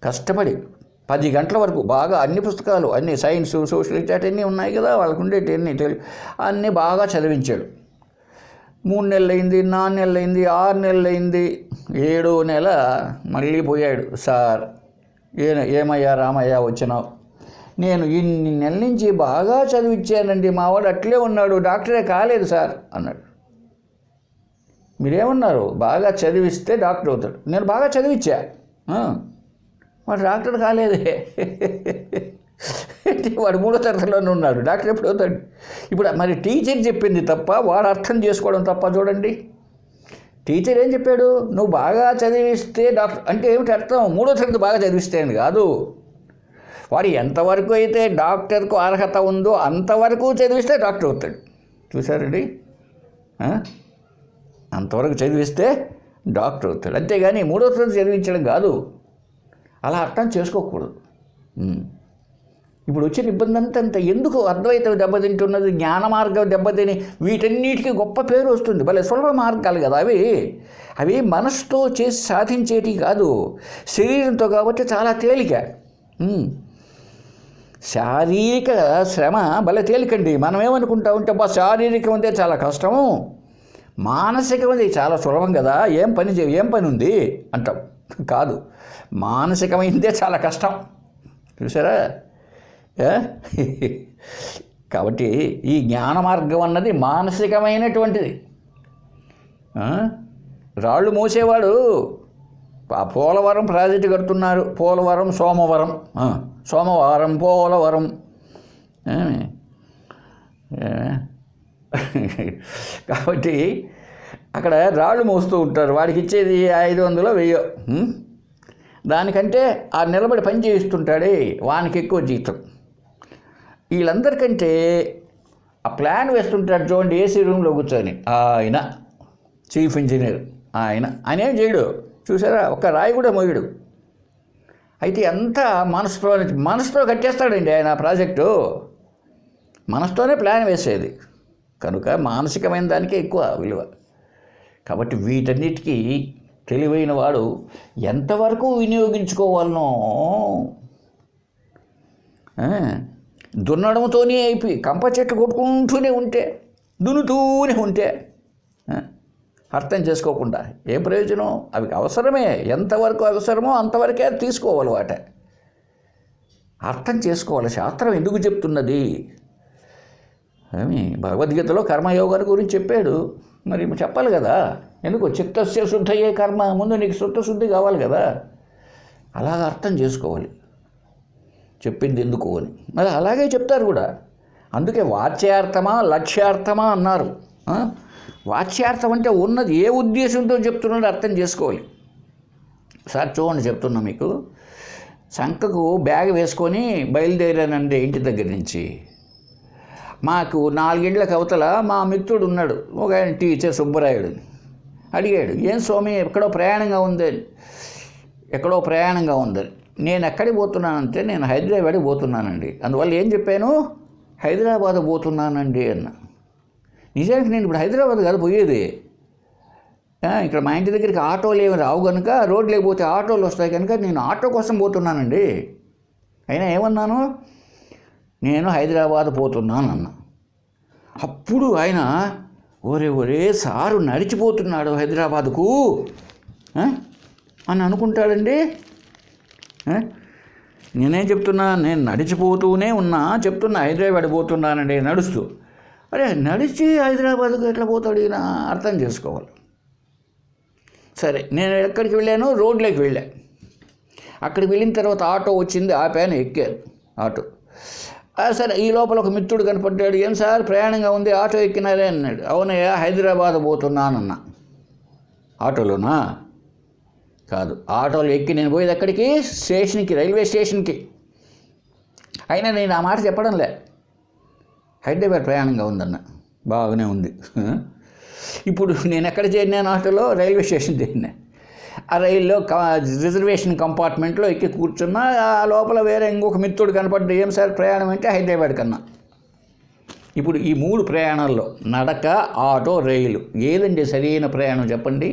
కష్టపడి 10 గంటల వరకు బాగా అన్ని పుస్తకాలు, అన్ని సైన్స్, సోషల్ ఇట్లాంటివన్నీ ఉన్నాయి కదా, వాళ్ళకు ఉండేటి అన్నీ అన్నీ బాగా చదివించాడు. 3 నెలలైంది, 4 నెలలైంది, 6 నెలలైంది, 7వ నెల మళ్ళీ పోయాడు. సార్ ఏమయ్యా రామయ్య వచ్చినావు? నేను ఇన్ని నెలల నుంచి బాగా చదివించానండి, మా వాడు అట్లే ఉన్నాడు, డాక్టరే కాలేదు సార్ అన్నాడు. మీరేమన్నారు? బాగా చదివిస్తే డాక్టర్ అవుతాడు. నేను బాగా చదివించా, వాడు డాక్టర్ కాలేదే. వాడు 3వ తరగతిలోనే ఉన్నాడు, డాక్టర్ ఎప్పుడు అవుతాడు? ఇప్పుడు మరి టీచర్ చెప్పింది తప్ప, వాడు అర్థం చేసుకోవడం తప్ప. చూడండి, టీచర్ ఏం చెప్పాడు? నువ్వు బాగా చదివిస్తే డాక్టర్ అంటే ఏమిటి అర్థం? 3వ తరగతి బాగా చదివిస్తే అని కాదు. వాడు ఎంతవరకు అయితే డాక్టర్కు అర్హత ఉందో అంతవరకు చదివిస్తే డాక్టర్ అవుతాడు. చూసారండి, అంతవరకు చదివిస్తే డాక్టర్ అవుతాడు. అంతేగాని 3వ తరగతి చదివించడం కాదు. అలా అర్థం చేసుకోకూడదు. ఇప్పుడు వచ్చిన ఇబ్బంది అంతా ఎందుకు? అద్వైతం దెబ్బతింటున్నది, జ్ఞాన మార్గం దెబ్బతిని వీటన్నిటికీ గొప్ప పేరు వస్తుంది. భలే సులభ మార్గాలు కదా అవి మనసుతో చేసి సాధించేటివి కాదు, శరీరంతో కాబట్టి చాలా తేలిక. శారీరక శ్రమ భలే తేలికండి. మనం ఏమనుకుంటా ఉంటే శారీరకం ఉంటే చాలా కష్టము, మానసికం ఉంది చాలా సులభం కదా, ఏం పని ఉంది అంటాం. కాదు, మానసికమైందే చాలా కష్టం. చూసారా? కాబట్టి ఈ జ్ఞాన మార్గం అన్నది మానసికమైనటువంటిది. రాళ్ళు మోసేవాడు పోలవరం ప్రాజెక్టు కడుతున్నారు. పోలవరం సోమవారం, పోలవరం. కాబట్టి అక్కడ రాళ్ళు మోస్తూ ఉంటారు. వాడికి ఇచ్చేది 500 1000. దానికంటే ఆ నిలబడి పని చేయిస్తుంటాడే వానికి ఎక్కువ జీతం. వీళ్ళందరికంటే ఆ ప్లాన్ వేస్తుంటాడు చూడండి, ఏసీ రూమ్లో కూర్చొని, ఆయన చీఫ్ ఇంజనీర్. ఆయన ఏం చేయడు చూసారా, ఒక్క రాయి కూడా మోయడు. అయితే అంతా మనసుతో కట్టేస్తాడండి ఆయన ప్రాజెక్టు. మనసుతోనే ప్లాన్ వేసేది కనుక మానసికమైన దానికే ఎక్కువ విలువ. కాబట్టి వీటన్నిటికీ తెలివైన వాడు ఎంతవరకు వినియోగించుకోవాలనో, దున్నడంతోనే అయిపోయి కంప చెట్టు కొట్టుకుంటూనే ఉంటే, దున్నుతూనే ఉంటే అర్థం చేసుకోకుండా ఏ ప్రయోజనం? అవి అవసరమే, ఎంతవరకు అవసరమో అంతవరకే తీసుకోవాలి. అర్థం చేసుకోవాలి. శాస్త్రం ఎందుకు చెప్తున్నది? భగవద్గీతలో కర్మయోగాన్ని గురించి చెప్పాడు, మరి చెప్పాలి కదా. ఎందుకు? చిత్తస్య శుద్ధయే కర్మ, ముందు నీకు చిత్తశుద్ధి కావాలి కదా. అలాగ అర్థం చేసుకోవాలి చెప్పింది ఎందుకు అని. మరి అలాగే చెప్తారు కూడా. అందుకే వాచ్యార్థమా లక్ష్యార్థమా అన్నారు. వాచ్యార్థం అంటే ఉన్నది ఏ ఉద్దేశంతో చెప్తున్నాడో అర్థం చేసుకోవాలి. సార్ చూడండి, చెప్తున్నా మీకు. సంకకు బ్యాగ్ వేసుకొని బయలుదేరానండి ఇంటి దగ్గర నుంచి. మాకు 4 గంటలకు అవతల మా మిత్రుడు ఉన్నాడు, ఒక ఆయన టీచర్ సుబ్బరాయుడు. అడిగాడు, ఏం స్వామి ఎక్కడో ప్రయాణంగా ఉందని. నేను ఎక్కడికి పోతున్నానంటే, నేను హైదరాబాద్కి పోతున్నానండి. అందువల్ల ఏం చెప్పాను? హైదరాబాద్ పోతున్నానండి అన్న. నిజానికి నేను ఇప్పుడు హైదరాబాద్ కాదు పోయేది. ఇక్కడ మా ఇంటి దగ్గరికి ఆటోలు ఏమి రావు కనుక, రోడ్లు లేకపోతే ఆటోలు వస్తాయి కనుక నేను ఆటో కోసం పోతున్నానండి. అయినా ఏమన్నాను? నేను హైదరాబాద్ పోతున్నాను అన్న. అప్పుడు ఆయన ఒరే సారు నడిచిపోతున్నాడు హైదరాబాద్కు అని అనుకుంటాడండి. నేనేం చెప్తున్నా? నేను నడిచిపోతూనే చెప్తున్నా హైదరాబాద్ పోతున్నానండి నడుస్తూ. అరే నడిచి హైదరాబాద్కు ఎట్లా పోతాడు ఈయన? అర్థం చేసుకోవాలి. సరే, నేను ఎక్కడికి వెళ్ళాను? రోడ్లోకి వెళ్ళా. అక్కడికి వెళ్ళిన తర్వాత ఆటో వచ్చింది, ఆపాను, ఎక్కాను ఆటో. సరే, ఈ లోపల ఒక మిత్రుడు కనపడ్డాడు. ఏం సార్ ప్రయాణంగా ఉంది, ఆటో ఎక్కినారే అన్నాడు. అవునయ్యా, హైదరాబాద్ పోతున్నానన్నా. ఆటోలోనా? కాదు, ఆటోలో ఎక్కి నేను పోయేది ఎక్కడికి? స్టేషన్కి, రైల్వే స్టేషన్కి. అయినా నేను ఆ మాట చెప్పడంలే. హైదరాబాద్ ప్రయాణంగా ఉందన్న. బాగానే ఉంది. ఇప్పుడు నేను ఎక్కడ చేరినాను? ఆటోలో రైల్వే స్టేషన్ చేరినా. ఆ రైల్లో రిజర్వేషన్ కంపార్ట్మెంట్లో ఎక్కి కూర్చున్నా. ఆ లోపల వేరే ఇంకొక మిత్రుడు కనపడ్డా. ఏం సార్ ప్రయాణం అంటే హైదరాబాద్ కన్నా. ఇప్పుడు ఈ 3 ప్రయాణాల్లో నడక, ఆటో, రైలు ఏదండి సరైన ప్రయాణం చెప్పండి?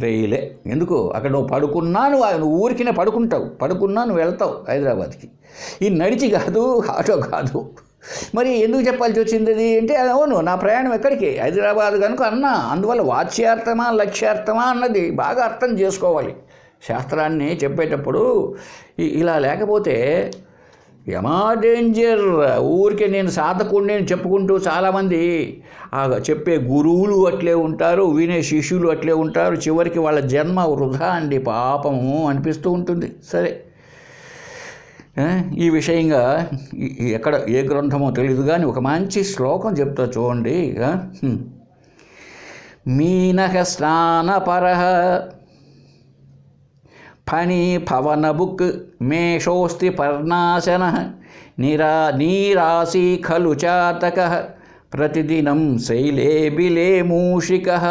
రైలే. ఎందుకు అక్కడ నువ్వు పడుకున్నా నువ్వు ఊరికినే పడుకున్నా నువ్వు వెళ్తావు హైదరాబాద్కి. ఈ నడిచి కాదు, ఆటో కాదు. మరి ఎందుకు చెప్పాల్సి వచ్చింది అది అంటే, అవును నా ప్రయాణం ఎక్కడికి, హైదరాబాద్ కనుక అన్నా. అందువల్ల వాచ్యార్థమా లక్ష్యార్థమా అన్నది బాగా అర్థం చేసుకోవాలి శాస్త్రాన్ని చెప్పేటప్పుడు. ఇలా లేకపోతే యమా డేంజర్. ఊరికే నేను సాధకుడిని చెప్పుకుంటూ చాలామంది చెప్పే గురువులు అట్లే ఉంటారు, వినే శిష్యులు అట్లే ఉంటారు. చివరికి వాళ్ళ జన్మ వృధా అండి, పాపము అనిపిస్తూ ఉంటుంది. సరే, ఈ విషయంగా ఎక్కడ ఏ గ్రంథమో తెలియదు కానీ ఒక మంచి శ్లోకం చెప్తా చూడండి. మీనః స్నానపరః ఫణి పవనబుక్ మేషోస్తి పర్ణాశనః నీరాసి ఖలు చాతకః ప్రతిదినం శైలే బిలే మూషికః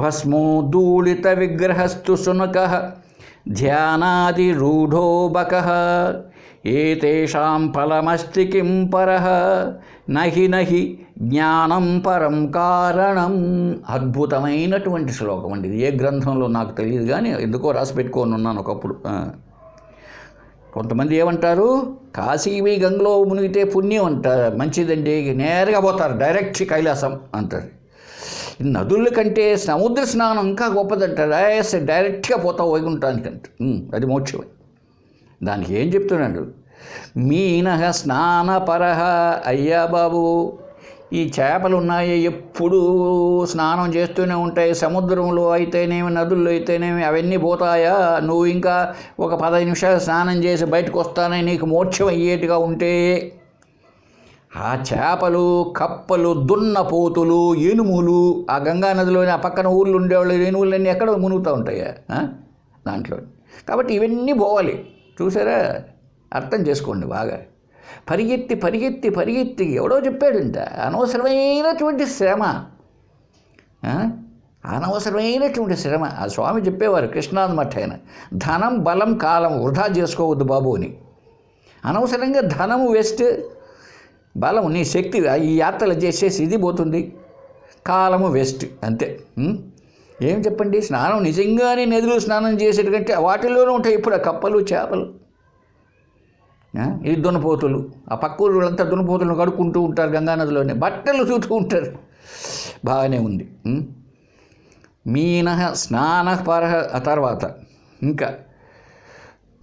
భస్మోద్దూళిత విగ్రహస్తు శునకః ధ్యానాదిరూఢో బకః ఏతేషాం ఫలమస్తి కిం పరః నహి జ్ఞానం పరం కారణం. అద్భుతమైనటువంటి శ్లోకం అండి ఇది. ఏ గ్రంథంలో నాకు తెలియదు కానీ ఎందుకో రాసి పెట్టుకొని ఉన్నాను ఒకప్పుడు. కొంతమంది ఏమంటారు, కాశీవి గంగలో మునిగితే పుణ్యం అంటారు, మంచిదండి, నేరుగా పోతారు, డైరెక్ట్ కైలాసం అంటారు. నదుల కంటే సముద్ర స్నానం ఇంకా గొప్పదంటారు, డైరెక్ట్గా పోతావు వైకుంఠానికి అంట. అది మోక్షమే. దానికి ఏం చెప్తున్నాడు, మీనః స్నానపరః. అయ్యా బాబు, ఈ చేపలు ఉన్నాయి, ఎప్పుడూ స్నానం చేస్తూనే ఉంటాయి. సముద్రంలో అయితేనేమి, నదుల్లో అయితేనేమి, అవన్నీ పోతాయా? నువ్వు ఇంకా ఒక 15 నిమిషాలు స్నానం చేసి బయటకు వస్తానని నీకు మోక్షం అయ్యేట్టుగా ఉంటే ఆ చేపలు, కప్పలు, దున్నపోతులు, ఏనుములు, ఆ గంగా నదిలోని ఆ పక్కన ఊళ్ళు ఉండేవాళ్ళు ఏనుములన్నీ ఎక్కడ మునుగుతూ ఉంటాయా దాంట్లో. కాబట్టి ఇవన్నీ పోవాలి. చూసారా, అర్థం చేసుకోండి బాగా. పరిగెత్తి పరిగెత్తి పరిగెత్తి ఎవడో చెప్పాడంట, అనవసరమైనటువంటి శ్రమ, అనవసరమైనటువంటి శ్రమ. ఆ స్వామి చెప్పేవారు కృష్ణానమఠ ఆయన, ధనం బలం కాలం వృధా చేసుకోవద్దు బాబు అని. అనవసరంగా ధనము వేస్ట్, బలం నీ శక్తి ఈ యాత్రలు చేసేసి ఇది పోతుంది, కాలము వేస్ట్ అంతే. ఏం చెప్పండి, స్నానం నిజంగానే నదిలో స్నానం చేసేటంటే వాటిలోనే ఉంటాయి ఇప్పుడు ఆ కప్పలు, చేపలు, ఇది దున్నపోతులు. ఆ పక్క ఊళ్ళంతా దున్నపోతులను కడుక్కుంటూ ఉంటారు గంగా నదిలోనే, బట్టలు చూస్తూ ఉంటారు. బాగానే ఉంది. మీనః స్నానపరః. ఆ తర్వాత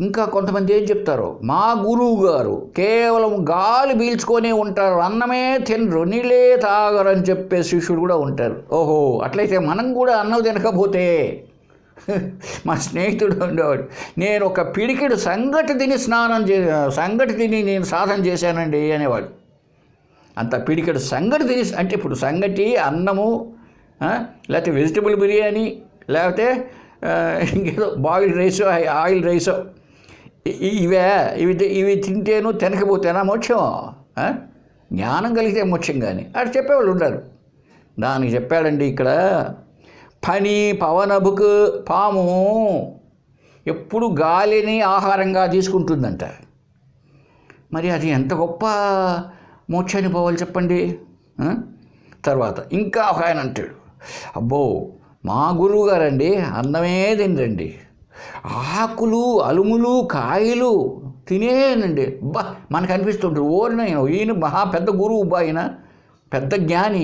ఇంకా కొంతమంది ఏం చెప్తారు, మా గురువు గారు కేవలం గాలి పీల్చుకొనే ఉంటారు, అన్నమే తినరు, నీళ్ళే తాగరు అని చెప్పే శిష్యుడు కూడా ఉంటారు. ఓహో, అట్లయితే మనం కూడా అన్నం తినకపోతే, మా స్నేహితుడు ఉండేవాడు, నేను ఒక పిడికిడు సంగటి తిని నేను సాధన చేశానండి అనేవాడు. అంత పిడికిడు సంగటి తిని అంటే ఇప్పుడు సంగటి, అన్నము, లేకపోతే వెజిటబుల్ బిర్యానీ, లేకపోతే ఇంకేదో బాయిల్డ్ రైసో, ఆయిల్ రైసో, ఇవి తింటేను తినకపోతేనా మోక్షం? జ్ఞానం కలిగితే మోక్షం. కానీ అటు చెప్పేవాళ్ళు ఉండరు. దానికి చెప్పాడండి ఇక్కడ, ఫణి పవనబుక్. పాము ఎప్పుడు గాలిని ఆహారంగా తీసుకుంటుందంట. మరి అది ఎంత గొప్ప మోక్షాన్ని పోవాలి చెప్పండి. తర్వాత ఇంకా ఒక ఆయన అంటాడు, అబ్బో మా గురువు గారండి అన్నమే తినరండి, ఆకులు, అలుములు, కాయలు తినేనండి. బా మనకు అనిపిస్తుంటారు, ఓరిన ఈయన మహా పెద్ద గురువు, ఆయన పెద్ద జ్ఞాని,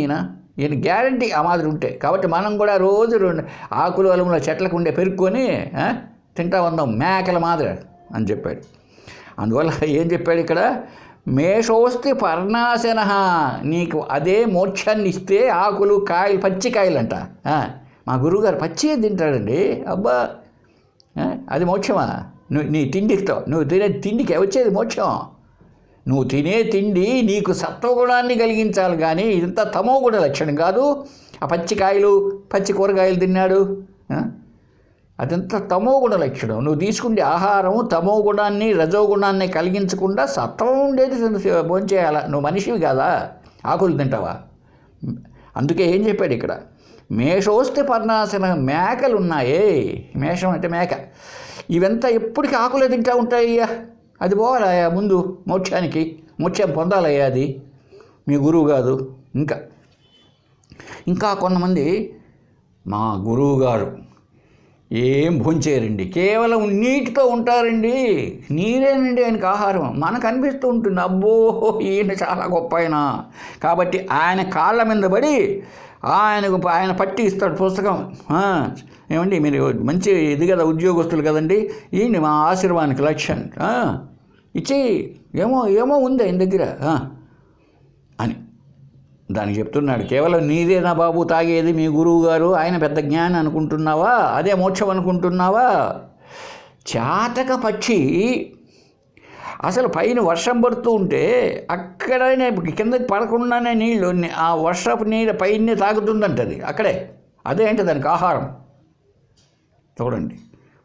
ఈయన గ్యారంటీ ఆ మాదిరి ఉంటే. కాబట్టి మనం కూడా రోజు 2 ఆకులు, అలుముల చెట్లకు ఉండే పెరుక్కొని తింటా ఉందాం మేకల మాదిరి అని చెప్పాడు. అందువల్ల ఏం చెప్పాడు ఇక్కడ, మేషోస్తి పర్ణాశన. నీకు అదే మోక్షాన్ని ఇస్తే ఆకులు, కాయలు, పచ్చి కాయలంట. మా గురువుగారు పచ్చి తింటాడండి. అబ్బా, అది మోక్షమా? నీ తిండితో, నువ్వు తినే తిండికి వచ్చేది మోక్షం. నువ్వు తినే తిండి నీకు సత్వగుణాన్ని కలిగించాలి కానీ ఇదంతా తమోగుణ లక్షణం కాదు. ఆ పచ్చికాయలు, పచ్చి కూరగాయలు తిన్నాడు, అదంతా తమోగుణ లక్షణం. నువ్వు తీసుకుంటే ఆహారము తమోగుణాన్ని, రజోగుణాన్ని కలిగించకుండా సత్వం ఉండేది భోంచేయాలా. నువ్వు మనిషివి కాదా, ఆకులు తింటావా? అందుకే ఏం చెప్పాడు ఇక్కడ, మేషోస్తే పర్ణాశన. మేకలు ఉన్నాయే, మేషం అంటే మేక, ఇవంతా ఎప్పటికీ ఆకులే తింటూ ఉంటాయ్యా. అది పోవాలయ్యా ముందు మోక్షానికి, మోక్షం పొందాలయ్యా, అది మీ గురువు కాదు. ఇంకా కొంతమంది మా గురువు గారు ఏం భోంచేయరండి, కేవలం నీటితో ఉంటారండి. నీరేనండి ఆయనకు ఆహారం. మనకు అనిపిస్తూ ఉంటుంది, అబ్బో ఈయన చాలా గొప్ప ఆయన. కాబట్టి ఆయన కాళ్ళ మీద పడి ఆయన పట్టి ఇస్తాడు పుస్తకం. ఏమండి మీరు మంచి ఇది కదా, ఉద్యోగస్తులు కదండి, ఈయన మా ఆశీర్వాదానికి లక్ష్యం ఇచ్చి ఏమో ఉంది ఆయన దగ్గర అని దానికి చెప్తున్నాడు. కేవలం నీదేనా బాబు తాగేది, మీ గురువు గారు ఆయన పెద్ద జ్ఞాని అనుకుంటున్నావా, అదే మోక్షం అనుకుంటున్నావా? చాతక పక్షి అసలు పైన వర్షం పడుతూ ఉంటే అక్కడనే కిందకి పడకుండానే నీళ్ళు ఆ వర్షపు నీళ్ళ పైనే తాగుతుందంటది అక్కడే. అదే అంటే దానికి ఆహారం. చూడండి,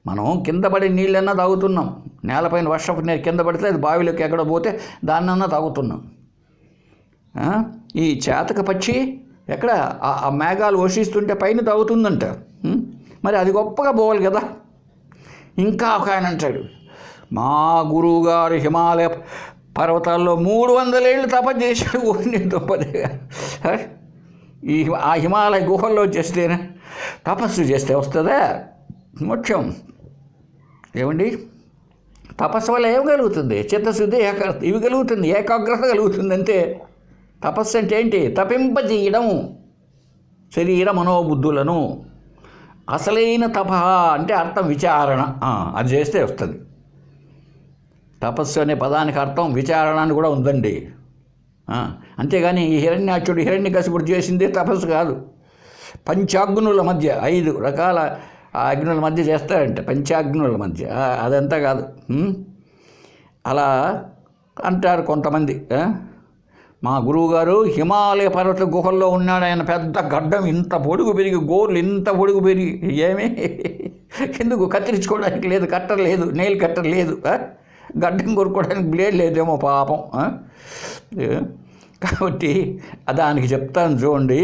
మనం కింద పడి నీళ్ళన్నా తాగుతున్నాం, నేలపైన వర్షపు నీరు కింద పడితే అది బావిలోకి ఎక్కడ పోతే దాన్నన్నా తాగుతున్నాం. ఈ చేతక పక్షి ఎక్కడ ఆ మేఘాలు వర్షిస్తుంటే పైన తాగుతుందంట. మరి అది గొప్పగా పోవాలి కదా. ఇంకా ఒక ఆయన అంటాడు, మా గురువుగారు హిమాలయ పర్వతాల్లో 300 ఏళ్ళు తపస్సు చేశాడు. ఊరిని తప్పదేగా. ఆ హిమాలయ గుహల్లో చేస్తేనే తపస్సు చేస్తే వస్తుందా మోక్షం? ఏమండి, తపస్సు వల్ల ఏం కలుగుతుంది? చిత్తశుద్ధి, ఇవి కలుగుతుంది, ఏకాగ్రత కలుగుతుంది అంతే. తపస్సు అంటే ఏంటి? తపింపజేయడం శరీర మనోబుద్ధులను. అసలైన తప అంటే అర్థం విచారణ, అది చేస్తే వస్తుంది. తపస్సు అనే పదానికి అర్థం విచారణ అని కూడా ఉందండి. అంతేగాని ఈ హిరణ్యకశిపుడు చేసిందే తపస్సు కాదు. పంచాగ్నుల మధ్య 5 రకాల అగ్నుల మధ్య చేస్తారంట, పంచాగ్నుల మధ్య. అదంతా కాదు. అలా అంటారు కొంతమంది. మా గురువుగారు హిమాలయ పర్వత గుహల్లో ఉన్నాడు. ఆయన పెద్ద గడ్డం ఇంత పొడుగు పెరిగి, గోర్లు ఇంత పొడుగు పెరిగి, ఏమీ ఎందుకు కత్తిరించుకోవడానికి లేదు, కట్టర్ లేదు, నెయిల్ కట్టర్ లేదు, గడ్డం కొరుక్కోవడానికి బ్లేడ్ లేదేమో పాపం. కాబట్టి దానికి చెప్తాను చూడండి.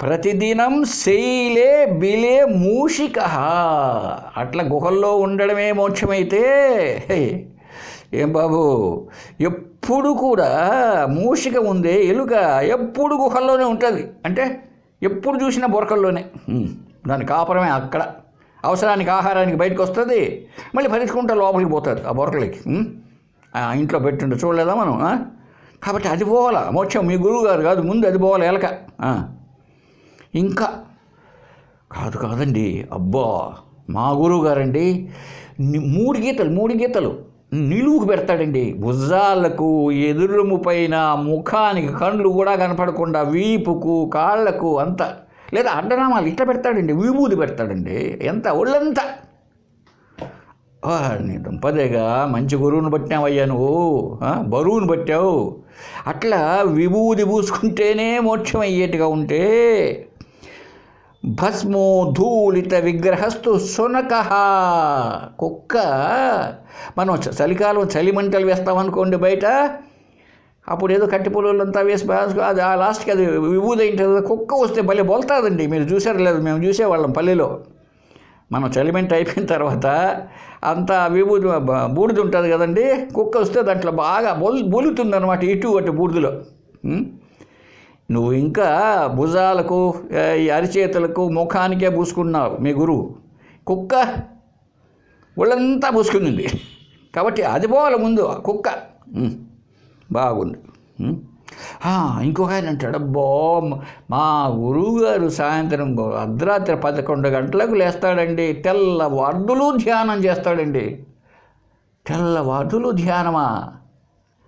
ప్రతిదినం శైలే బిలే మూషిక. అట్లా గుహల్లో ఉండడమే మోక్షమైతే ఏం బాబు, ఎప్పుడు కూడా మూషిక ఉందే, ఎలుక ఎప్పుడు గుహల్లోనే ఉంటుంది. అంటే ఎప్పుడు చూసినా బొరకల్లోనే, దాని కాపురమే అక్కడ. అవసరానికి ఆహారానికి బయటకు వస్తుంది, మళ్ళీ పరిచుకుంటూ లోపలికి పోతుంది ఆ బొరకలకి. ఇంట్లో పెట్టిండు చూడలేదా మనం? కాబట్టి అది పోవాలా మోక్షం. మీ గురువు గారు కాదు, ముందు అది పోవాలి ఎలక. ఇంకా కాదండి, అబ్బా మా గురువు గారండి 3 గీతలు నిలువుకు పెడతాడండి. భుజాలకు, ఎదురుము పైన, ముఖానికి, కళ్ళు కూడా కనపడకుండా, వీపుకు, కాళ్లకు అంతా, లేదా అడ్డనామాలు ఇట్లా పెడతాడండి, విభూది పెడతాడండి, ఎంత ఒళ్ళంతా. నీ దుంపదేగా మంచి గురువుని పట్టినావయ్యా నువ్వు, బరువును పట్టావు. అట్లా విభూది పూసుకుంటేనే మోక్షం అయ్యేట్టుగా ఉంటే, భస్మో ధూళిత విగ్రహస్తు శునక. కుక్క, మనం చలికాలం చలిమంటలు వేస్తామనుకోండి బయట, అప్పుడు ఏదో కట్టి పొలంతా వేసి అది ఆ లాస్ట్కి అది విభూది అయింటుంది. కుక్క వస్తే భలే బొలుతుందండి. మీరు చూసారు లేదు? మేము చూసేవాళ్ళం పల్లెలో. మనం చలిమంట అయిపోయిన తర్వాత అంతా విభూది బూడిద ఉంటుంది కదండి, కుక్క వస్తే దాంట్లో బాగా బొలుతుంది అనమాట, ఇటు అటు బూడిదలో. నువ్వు ఇంకా భుజాలకు, ఈ అరిచేతులకు, ముఖానికే పూసుకున్నావు మీ గురువు. కుక్క ఒళ్ళంతా పూసుకుంది. కాబట్టి అది పోవాలి ముందు కుక్క. బాగుంది. ఇంకొక ఆయన అంటాడు, అబ్బో మా గురువుగారు సాయంత్రం అర్ధరాత్రి 11 గంటలకు లేస్తాడండి, తెల్లవార్దులు ధ్యానం చేస్తాడండి. తెల్లవార్దులు ధ్యానమా?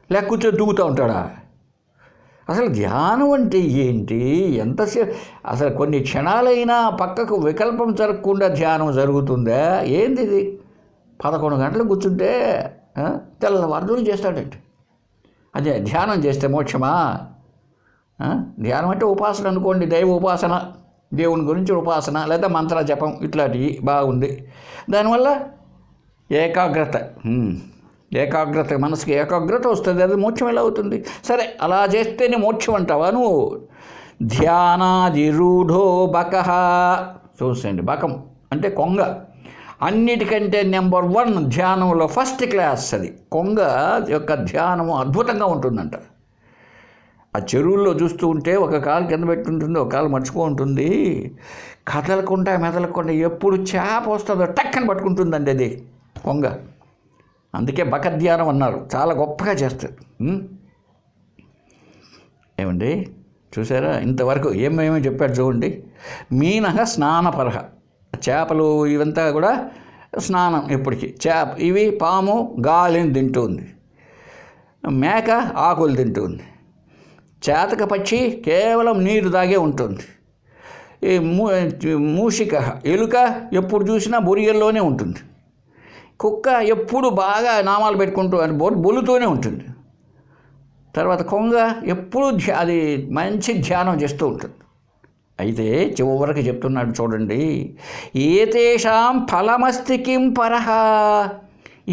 లేక కూర్చొని తూగుతూ ఉంటాడా? అసలు ధ్యానం అంటే ఏంటి? ఎంతసేపు? అసలు కొన్ని క్షణాలైనా పక్కకు వికల్పం జరగకుండా ధ్యానం జరుగుతుందా? ఏంది ఇది? 11 గంటలు కూర్చుంటే తెల్లవార్దులు చేస్తాడండి. అదే ధ్యానం చేస్తే మోక్షమా? ధ్యానం అంటే ఉపాసన అనుకోండి, దైవ ఉపాసన, దేవుని గురించి ఉపాసన, లేదా మంత్ర జపం, ఇట్లాంటివి బాగుంది. దానివల్ల ఏకాగ్రత మనసుకి ఏకాగ్రత వస్తుంది. అది మోక్షం ఎలా అవుతుంది? సరే, అలా చేస్తేనే మోక్షం అంటావా నువ్వు? ధ్యానాది రూఢో బకః. చూసండి, బకం అంటే కొంగ. అన్నిటికంటే నెంబర్ 1 ధ్యానంలో ఫస్ట్ క్లాస్ అది. కొంగ యొక్క ధ్యానము అద్భుతంగా ఉంటుందంట. ఆ చెరువుల్లో చూస్తూ ఉంటే ఒక కాలు కింద పెట్టుంటుంది, ఒక కాలు మర్చుకో ఉంటుంది, కదలకుండా మెదలకుండా ఎప్పుడు చేప వస్తుందో టక్కని పట్టుకుంటుందండి అది కొంగ. అందుకే బకధ్యానం అన్నారు, చాలా గొప్పగా చేస్తారు. ఏమండి చూసారా, ఇంతవరకు ఏమేమో చెప్పాడు చూడండి. మీనహ స్నానపరహ, చేపలు ఇవంతా కూడా స్నానం ఎప్పటికీ. ఇవి పాము గాలిని తింటుంది, మేక ఆకులు తింటుంది, చేతక పక్షి కేవలం నీరు తాగే ఉంటుంది, ఈ మూషిక ఎలుక ఎప్పుడు చూసినా బొరియల్లోనే ఉంటుంది, కుక్క ఎప్పుడు బాగా నామాలు పెట్టుకుంటూ అని బొలుతూనే ఉంటుంది, తర్వాత కొంగ ఎప్పుడు అది మంచి ధ్యానం చేస్తూ ఉంటుంది. అయితే చివరికి చెప్తున్నాడు చూడండి, ఏతేషాం ఫలమస్తి కిం పరహ,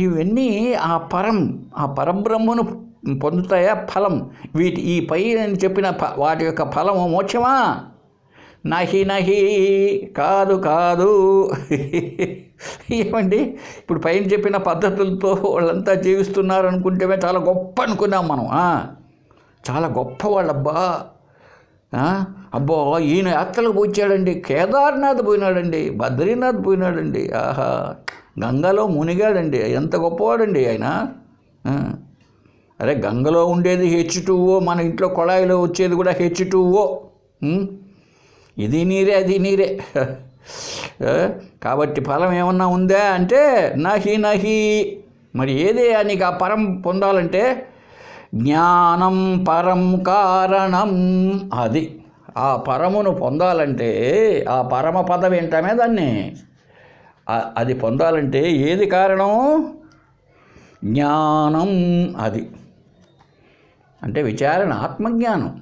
ఇవన్నీ ఆ పరబ్రహ్మను పొందుతాయా ఫలం? ఈ పై నేను చెప్పిన వాటి యొక్క ఫలము మోక్షమా? నహి కాదు. ఏమండి ఇప్పుడు పైన చెప్పిన పద్ధతులతో వాళ్ళంతా జీవిస్తున్నారు అనుకుంటే చాలా గొప్ప అనుకున్నాం మనం. చాలా గొప్ప వాళ్ళబ్బా, అబ్బో ఈయన యాత్రలకు పోయిచాడండి, కేదార్నాథ్ పోయినాడండి, బద్రీనాథ్ పోయినాడండి, ఆహా గంగలో మునిగాడండి, ఎంత గొప్పవాడండి ఆయన. అరే గంగలో ఉండేది H2O, మన ఇంట్లో కొళాయిలో వచ్చేది కూడా H2O. ఇది నీరే అది నీరే. కాబట్టి ఫలం ఏమన్నా ఉందా అంటే నహి. మరి ఏదే నీకు ఆ పరం పొందాలంటే జ్ఞానం పరం కారణం. అది ఆ పరమును పొందాలంటే ఆ పరమ పదం ఏంటమే దాన్ని, అది పొందాలంటే ఏది కారణం? జ్ఞానం. అది అంటే విచారణ, ఆత్మజ్ఞానం,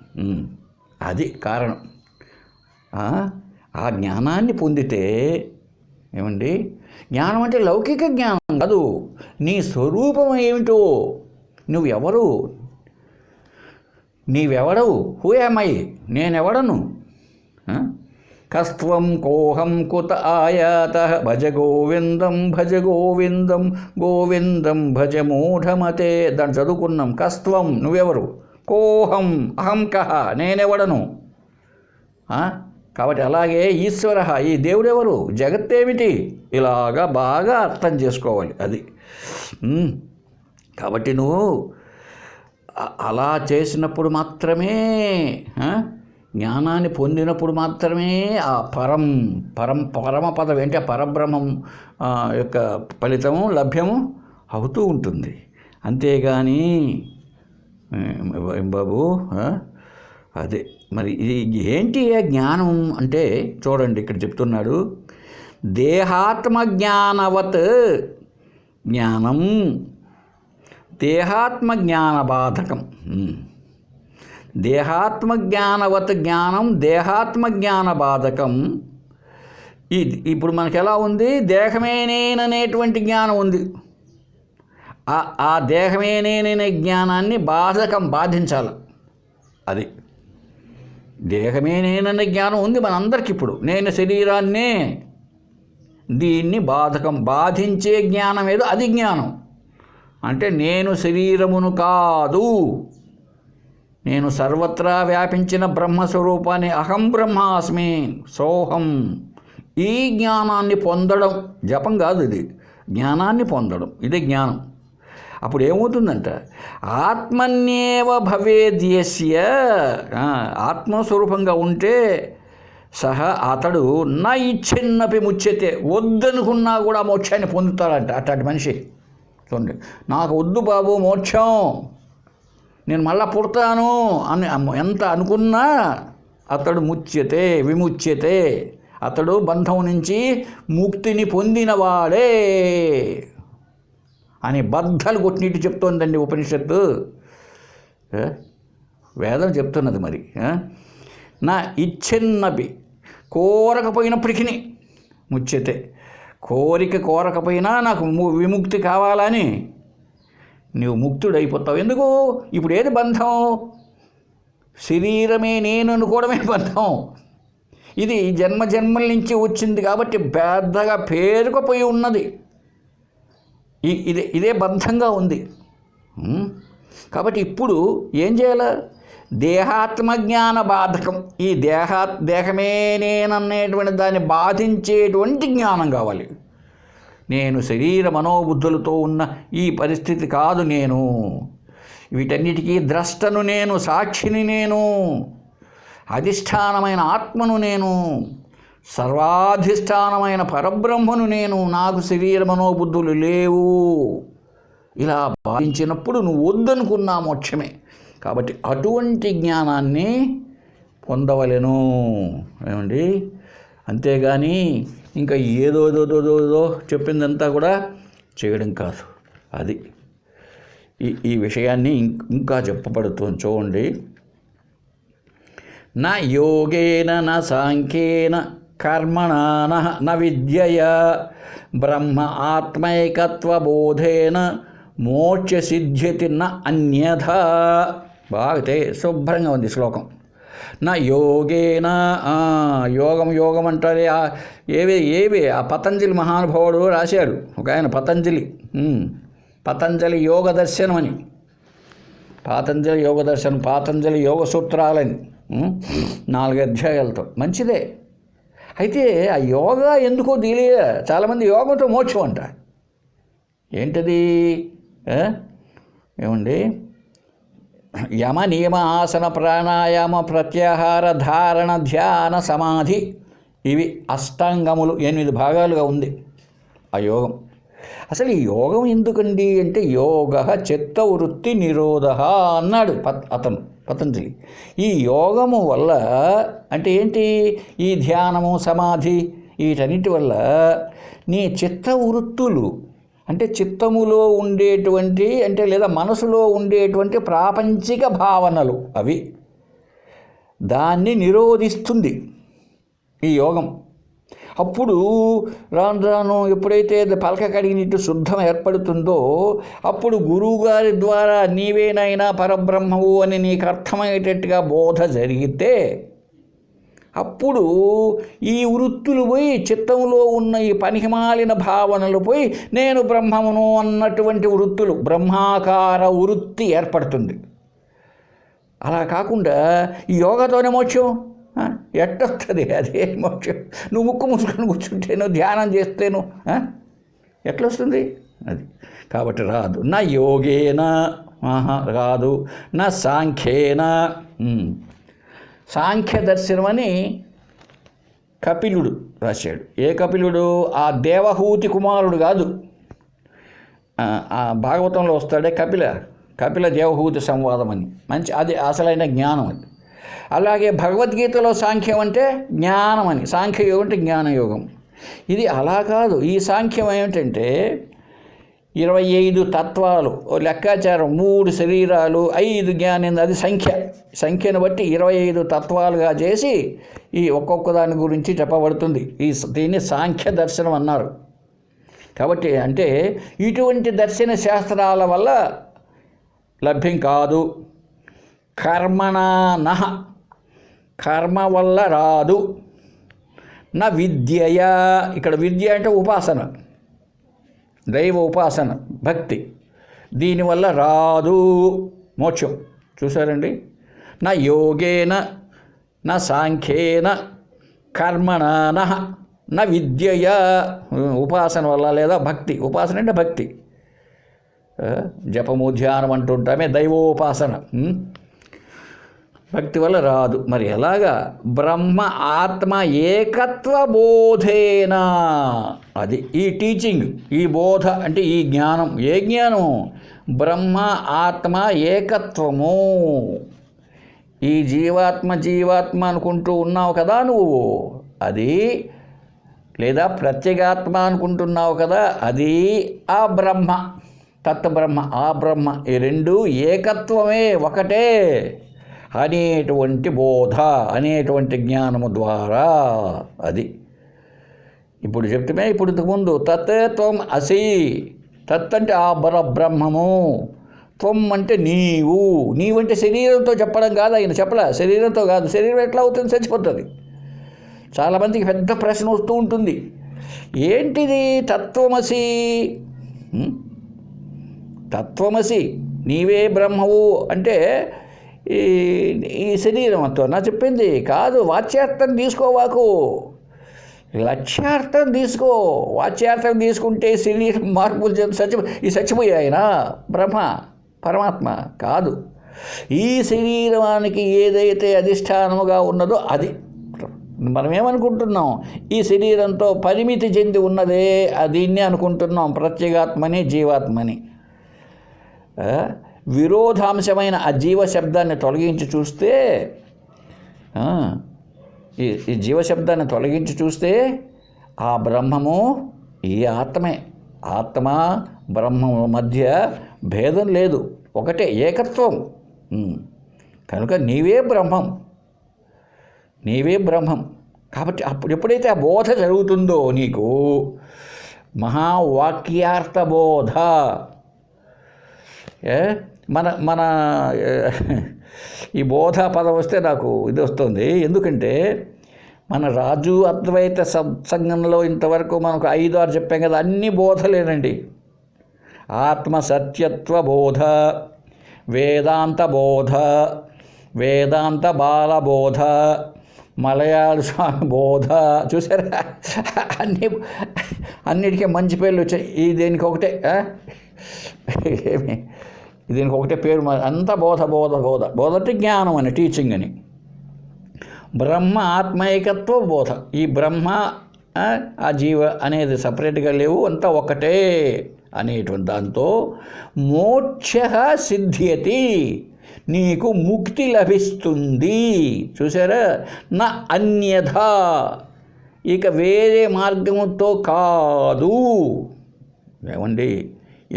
అది కారణం. ఆ జ్ఞానాన్ని పొందితే ఏమండి, జ్ఞానం అంటే లౌకిక జ్ఞానం కాదు, నీ స్వరూపం ఏమిటో, నీవెవడవు, హూ యామ్ ఐ, నేనెవడను, కస్త్వం కోహం కుత ఆయాత భజ గోవిందం గోవిందం భజ మూఢమతే. దాన్ని చదువుకున్నాం. కస్త్వం నువ్వెవరు, కోహం అహం కహ నేనెవడను. కాబట్టి అలాగే ఈశ్వర ఈ దేవుడెవరు, జగత్తేమిటి, ఇలాగా బాగా అర్థం చేసుకోవాలి. అది కాబట్టి నువ్వు అలా చేసినప్పుడు మాత్రమే, జ్ఞానాన్ని పొందినప్పుడు మాత్రమే ఆ పరమపదం ఏంటి, పరబ్రహ్మం యొక్క ఫలితము లభ్యము అవుతూ ఉంటుంది. అంతేగాని బాబు అదే మరి ఇది ఏంటి జ్ఞానం అంటే చూడండి, ఇక్కడ చెప్తున్నాడు, దేహాత్మజ్ఞానవత్ జ్ఞానం దేహాత్మజ్ఞానబాధకం. దేహాత్మజ్ఞానవత్ జ్ఞానం దేహాత్మజ్ఞానబాధకం. ఇప్పుడు మనకు ఎలా ఉంది, దేహమే నేననేటువంటి జ్ఞానం ఉంది. ఆ దేహమే నేననే జ్ఞానాన్ని బాధించాలి. అది దేహమే నేననే జ్ఞానం ఉంది మనందరికీ. ఇప్పుడు నేను శరీరాన్నే, దీన్ని బాధించే జ్ఞానం ఏదో అది జ్ఞానం. అంటే నేను శరీరమును కాదు, నేను సర్వత్రా వ్యాపించిన బ్రహ్మస్వరూపాన్ని, అహం బ్రహ్మాస్మి సోహం. ఈ జ్ఞానాన్ని పొందడం, జపం కాదు ఇది, జ్ఞానాన్ని పొందడం, ఇదే జ్ఞానం. అప్పుడు ఏమవుతుందంట, ఆత్మన్యేవ భవేద్యస్య, ఆత్మస్వరూపంగా ఉంటే అతడు నా ఇచ్ఛన్నపి ముచ్యతే, వద్దనుకున్నా కూడా మోక్షాన్ని పొందుతాడంట. అట్లాంటి మనిషి చూడండి, నాకు వద్దు బాబు మోక్షం, నేను మళ్ళా పుడతాను అని ఎంత అనుకున్నా అతడు విముచ్యతే, అతడు బంధం నుంచి ముక్తిని పొందినవాడే అని బద్దలు కొట్టినట్టు చెప్తోందండి ఉపనిషత్తు. వేదం చెప్తున్నది. మరి నా ఇచ్ఛన్నపి, కోరకపోయినప్పటికీ ముచ్యతే, కోరకపోయినా నాకు విముక్తి కావాలని నీవు ముక్తుడైపోతావు. ఎందుకు, ఇప్పుడు ఏది బంధం, శరీరమే నేను అనుకోవడమే బంధం. ఇది జన్మల నుంచి వచ్చింది కాబట్టి పెద్దగా పేరుకుపోయి ఉన్నది, ఇదే బంధంగా ఉంది. కాబట్టి ఇప్పుడు ఏం చేయాలా, దేహాత్మజ్ఞాన బాధకం. ఈ దేహమే నేననేటువంటి దాన్ని బాధించేటువంటి జ్ఞానం కావాలి. నేను శరీర మనోబుద్ధులతో ఉన్న ఈ పరిస్థితి కాదు. నేను వీటన్నిటికీ ద్రష్టను నేను, సాక్షిని నేను, అధిష్టానమైన ఆత్మను నేను, సర్వాధిష్టానమైన పరబ్రహ్మను నేను, నాకు శరీర మనోబుద్ధులు లేవు. ఇలా భావించినప్పుడు నువ్వు వద్దనుకున్నా మోక్షమే. కాబట్టి అటువంటి జ్ఞానాన్ని పొందవలెను. ఏమండి? అంతేగాని ఇంకా ఏదో చెప్పిందంతా కూడా చేయడం కాదు. అది ఈ విషయాన్ని ఇంకా చెప్పబడుతుంది. చూడండి. నా యోగేన న సాంఖ్యేన కర్మణా న విద్యయా బ్రహ్మ ఆత్మైకత్వబోధేన మోక్ష సిద్ధ్యతి న అన్యథా. బాగా శుభ్రంగా ఉంది శ్లోకం. నా యోగేన, యోగం అంటారే ఏవి ఆ పతంజలి మహానుభావుడు రాశాడు. ఒక ఆయన పతంజలి యోగ దర్శనం అని, పాతంజలి యోగ దర్శనం, పాతంజలి యోగ సూత్రాలని 4 అధ్యాయాలతో. మంచిదే. అయితే ఆ యోగా ఎందుకో తెలియదు చాలామంది. యోగంతో మోక్షం అంట. ఏంటది? ఏమండి? యమ నియమ ఆసన ప్రాణాయామ ప్రత్యాహార ధారణ ధ్యాన సమాధి, ఇవి అష్టాంగములు 8 భాగాలుగా ఉంది ఆ యోగం. అసలు ఈ యోగం ఎందుకండి అంటే యోగ చిత్తవృత్తి నిరోధ అన్నాడు పతంజలి. ఈ యోగము వల్ల అంటే ఏంటి? ఈ ధ్యానము సమాధి వీటన్నిటి వల్ల నీ చిత్తవృత్తులు అంటే చిత్తములో ఉండేటువంటి అంటే లేదా మనసులో ఉండేటువంటి ప్రాపంచిక భావనలు అవి దాన్ని నిరోధిస్తుంది ఈ యోగం. అప్పుడు రాను ఎప్పుడైతే పలక కడిగినట్టు శుద్ధం ఏర్పడుతుందో అప్పుడు గురువుగారి ద్వారా నీవేనైనా పరబ్రహ్మవు అని నీకు అర్థమయ్యేటట్టుగా బోధ జరిగితే అప్పుడు ఈ వృత్తులు పోయి చిత్తంలో ఉన్న ఈ పనికిమాలిన భావనలు పోయి నేను బ్రహ్మమును అన్నటువంటి వృత్తులు, బ్రహ్మాకార వృత్తి ఏర్పడుతుంది. అలా కాకుండా ఈ యోగాతోనే మోక్షం ఎట్టొస్తుంది? అదే మోక్షం. నువ్వు ముక్కు మూసుకొని కూర్చుంటేను ధ్యానం చేస్తేను ఎట్లొస్తుంది? అది కాబట్టి రాదు. నా యోగేనా రాదు, నా సాంఖ్యేనా. సాంఖ్య దర్శనం అని కపిలుడు రాశాడు. ఏ కపిలుడు? ఆ దేవహూతి కుమారుడు కాదు. ఆ భాగవతంలో వస్తాడే కపిల దేవహూతి సంవాదం అని. మంచి అది అసలైన జ్ఞానం అది. అలాగే భగవద్గీతలో సాంఖ్యం అంటే జ్ఞానం అని, సాంఖ్యయోగం అంటే జ్ఞానయోగం. ఇది అలా కాదు. ఈ సాంఖ్యం ఏమిటంటే 25 తత్వాలు, లెక్కాచారం, 3 శరీరాలు, 5 జ్ఞానేంద్రియాలు, అది సంఖ్యను బట్టి 25 తత్వాలుగా చేసి ఈ ఒక్కొక్క దాని గురించి చెప్పబడుతుంది. దీన్ని సాంఖ్య దర్శనం అన్నారు. కాబట్టి అంటే ఇటువంటి దర్శన శాస్త్రాల వల్ల లభ్యం కాదు. కర్మణా కర్మ వల్ల రాదు. నా విద్యయ, ఇక్కడ విద్య అంటే ఉపాసన, దైవ ఉపాసన, భక్తి, దీనివల్ల రాదు మోక్షం. చూసారండి? నా యోగేన నా సాంఖ్యేన కర్మణా నా విద్యయ, ఉపాసన వల్ల లేదా భక్తి. ఉపాసన అంటే భక్తి, జపము ధ్యానం అంటుంటామే, దైవోపాసన. భక్తి వల్ల రాదు. మరి ఎలాగా? బ్రహ్మ ఆత్మ ఏకత్వ బోధేనా. అది ఈ టీచింగ్, ఈ బోధ అంటే ఈ జ్ఞానం. ఏ జ్ఞానం? బ్రహ్మ ఆత్మ ఏకత్వము. ఈ జీవాత్మ అనుకుంటూ ఉన్నావు కదా నువ్వు, అది లేదా ప్రత్యేగాత్మ అనుకుంటున్నావు కదా, అది ఆ బ్రహ్మ, తత్బ్రహ్మ, ఆ బ్రహ్మ. ఈ రెండు ఏకత్వమే, ఒకటే అనేటువంటి బోధ, అనేటువంటి జ్ఞానము ద్వారా. అది ఇప్పుడు చెప్తే, ఇప్పుడు ఇంతకుముందు తత్ త్వం అసి, తత్ అంటే ఆ పరబ్రహ్మము, త్వం అంటే నీవంటే శరీరంతో చెప్పడం కాదు. ఆయన చెప్పలే శరీరంతో కాదు. శరీరం ఎట్లా అవుతుంది? చచ్చిపోతుంది. చాలామందికి పెద్ద ప్రశ్న వస్తూ ఉంటుంది, ఏంటిది తత్వమసి? తత్వమసి నీవే బ్రహ్మవు అంటే ఈ ఈ శరీరంతో నా చెప్పింది కాదు. వాచ్యార్థం తీసుకోవాకు, లక్ష్యార్థం తీసుకో. వాచ్యార్థం తీసుకుంటే శరీరం మార్పులు ఈ చచ్చిపోయాయన బ్రహ్మ పరమాత్మ కాదు. ఈ శరీరానికి ఏదైతే అధిష్టానముగా ఉన్నదో అది మనం ఏమనుకుంటున్నాం, ఈ శరీరంతో పరిమితి చెంది ఉన్నదే దీన్నే అనుకుంటున్నాం ప్రత్యేగాత్మని జీవాత్మని. విరోధాంశమైన ఆ జీవ శబ్దాన్ని తొలగించి చూస్తే, ఈ జీవశబ్దాన్ని తొలగించి చూస్తే ఆ బ్రహ్మము ఈ ఆత్మే. ఆత్మ బ్రహ్మము మధ్య భేదం లేదు, ఒకటే ఏకత్వం. కనుక నీవే బ్రహ్మం, నీవే బ్రహ్మం. కాబట్టి అప్పుడు ఎప్పుడైతే ఆ బోధ జరుగుతుందో నీకు మహావాక్యార్థ బోధ. మన ఈ బోధ పదం వస్తే నాకు ఇది వస్తుంది. ఎందుకంటే మన రాజు అద్వైత సత్సంగంలో ఇంతవరకు మనకు 5-6 చెప్పాం కదా, అన్ని బోధలేనండి. ఆత్మ సత్యత్వ బోధ, వేదాంత బోధ, వేదాంత బాల బోధ, మలయాళ స్వామి బోధ. చూసారా, అన్నిటికీ మంచి పేర్లు వచ్చాయి. ఈ దేనికి ఒకటే ఏమి దీనికి ఒకటే పేరు, అంతా బోధ బోధ బోధ. బోధ అంటే జ్ఞానం అని, టీచింగ్ అని. బ్రహ్మ ఆత్మైకత్వ బోధ. ఈ బ్రహ్మ ఆ జీవ అనేది సపరేట్గా లేవు, అంతా ఒకటే అనేటువంటి దాంతో మోక్ష సిద్ధ్యతి, నీకు ముక్తి లభిస్తుంది. చూసారా, నా అన్యథా, ఇక వేరే మార్గముతో కాదు. ఏమండి,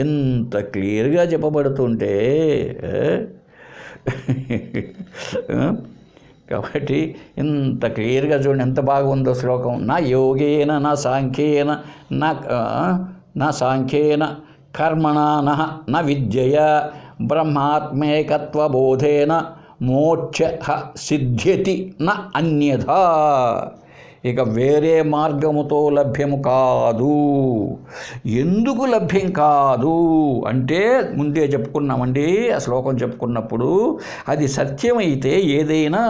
ఎంత క్లియర్గా చెప్పబడుతుంటే. కాబట్టి ఇంత క్లియర్గా చూడండి, ఎంత బాగుందో శ్లోకం. నా యోగేన నా సాంఖ్యేన నా సాంఖ్యేన కర్మణ నా విద్యయ బ్రహ్మాత్మేకత్వ బోధేన మోక్ష సిద్ధ్యతి నా అన్యథా, ఇక వేరే మార్గముతో లభ్యము కాదు. ఎందుకు లభ్యం కాదు అంటే ముందే చెప్పుకున్నామండి. ఆ శ్లోకం చెప్పుకున్నప్పుడు అది సత్యమైతే ఏదైనా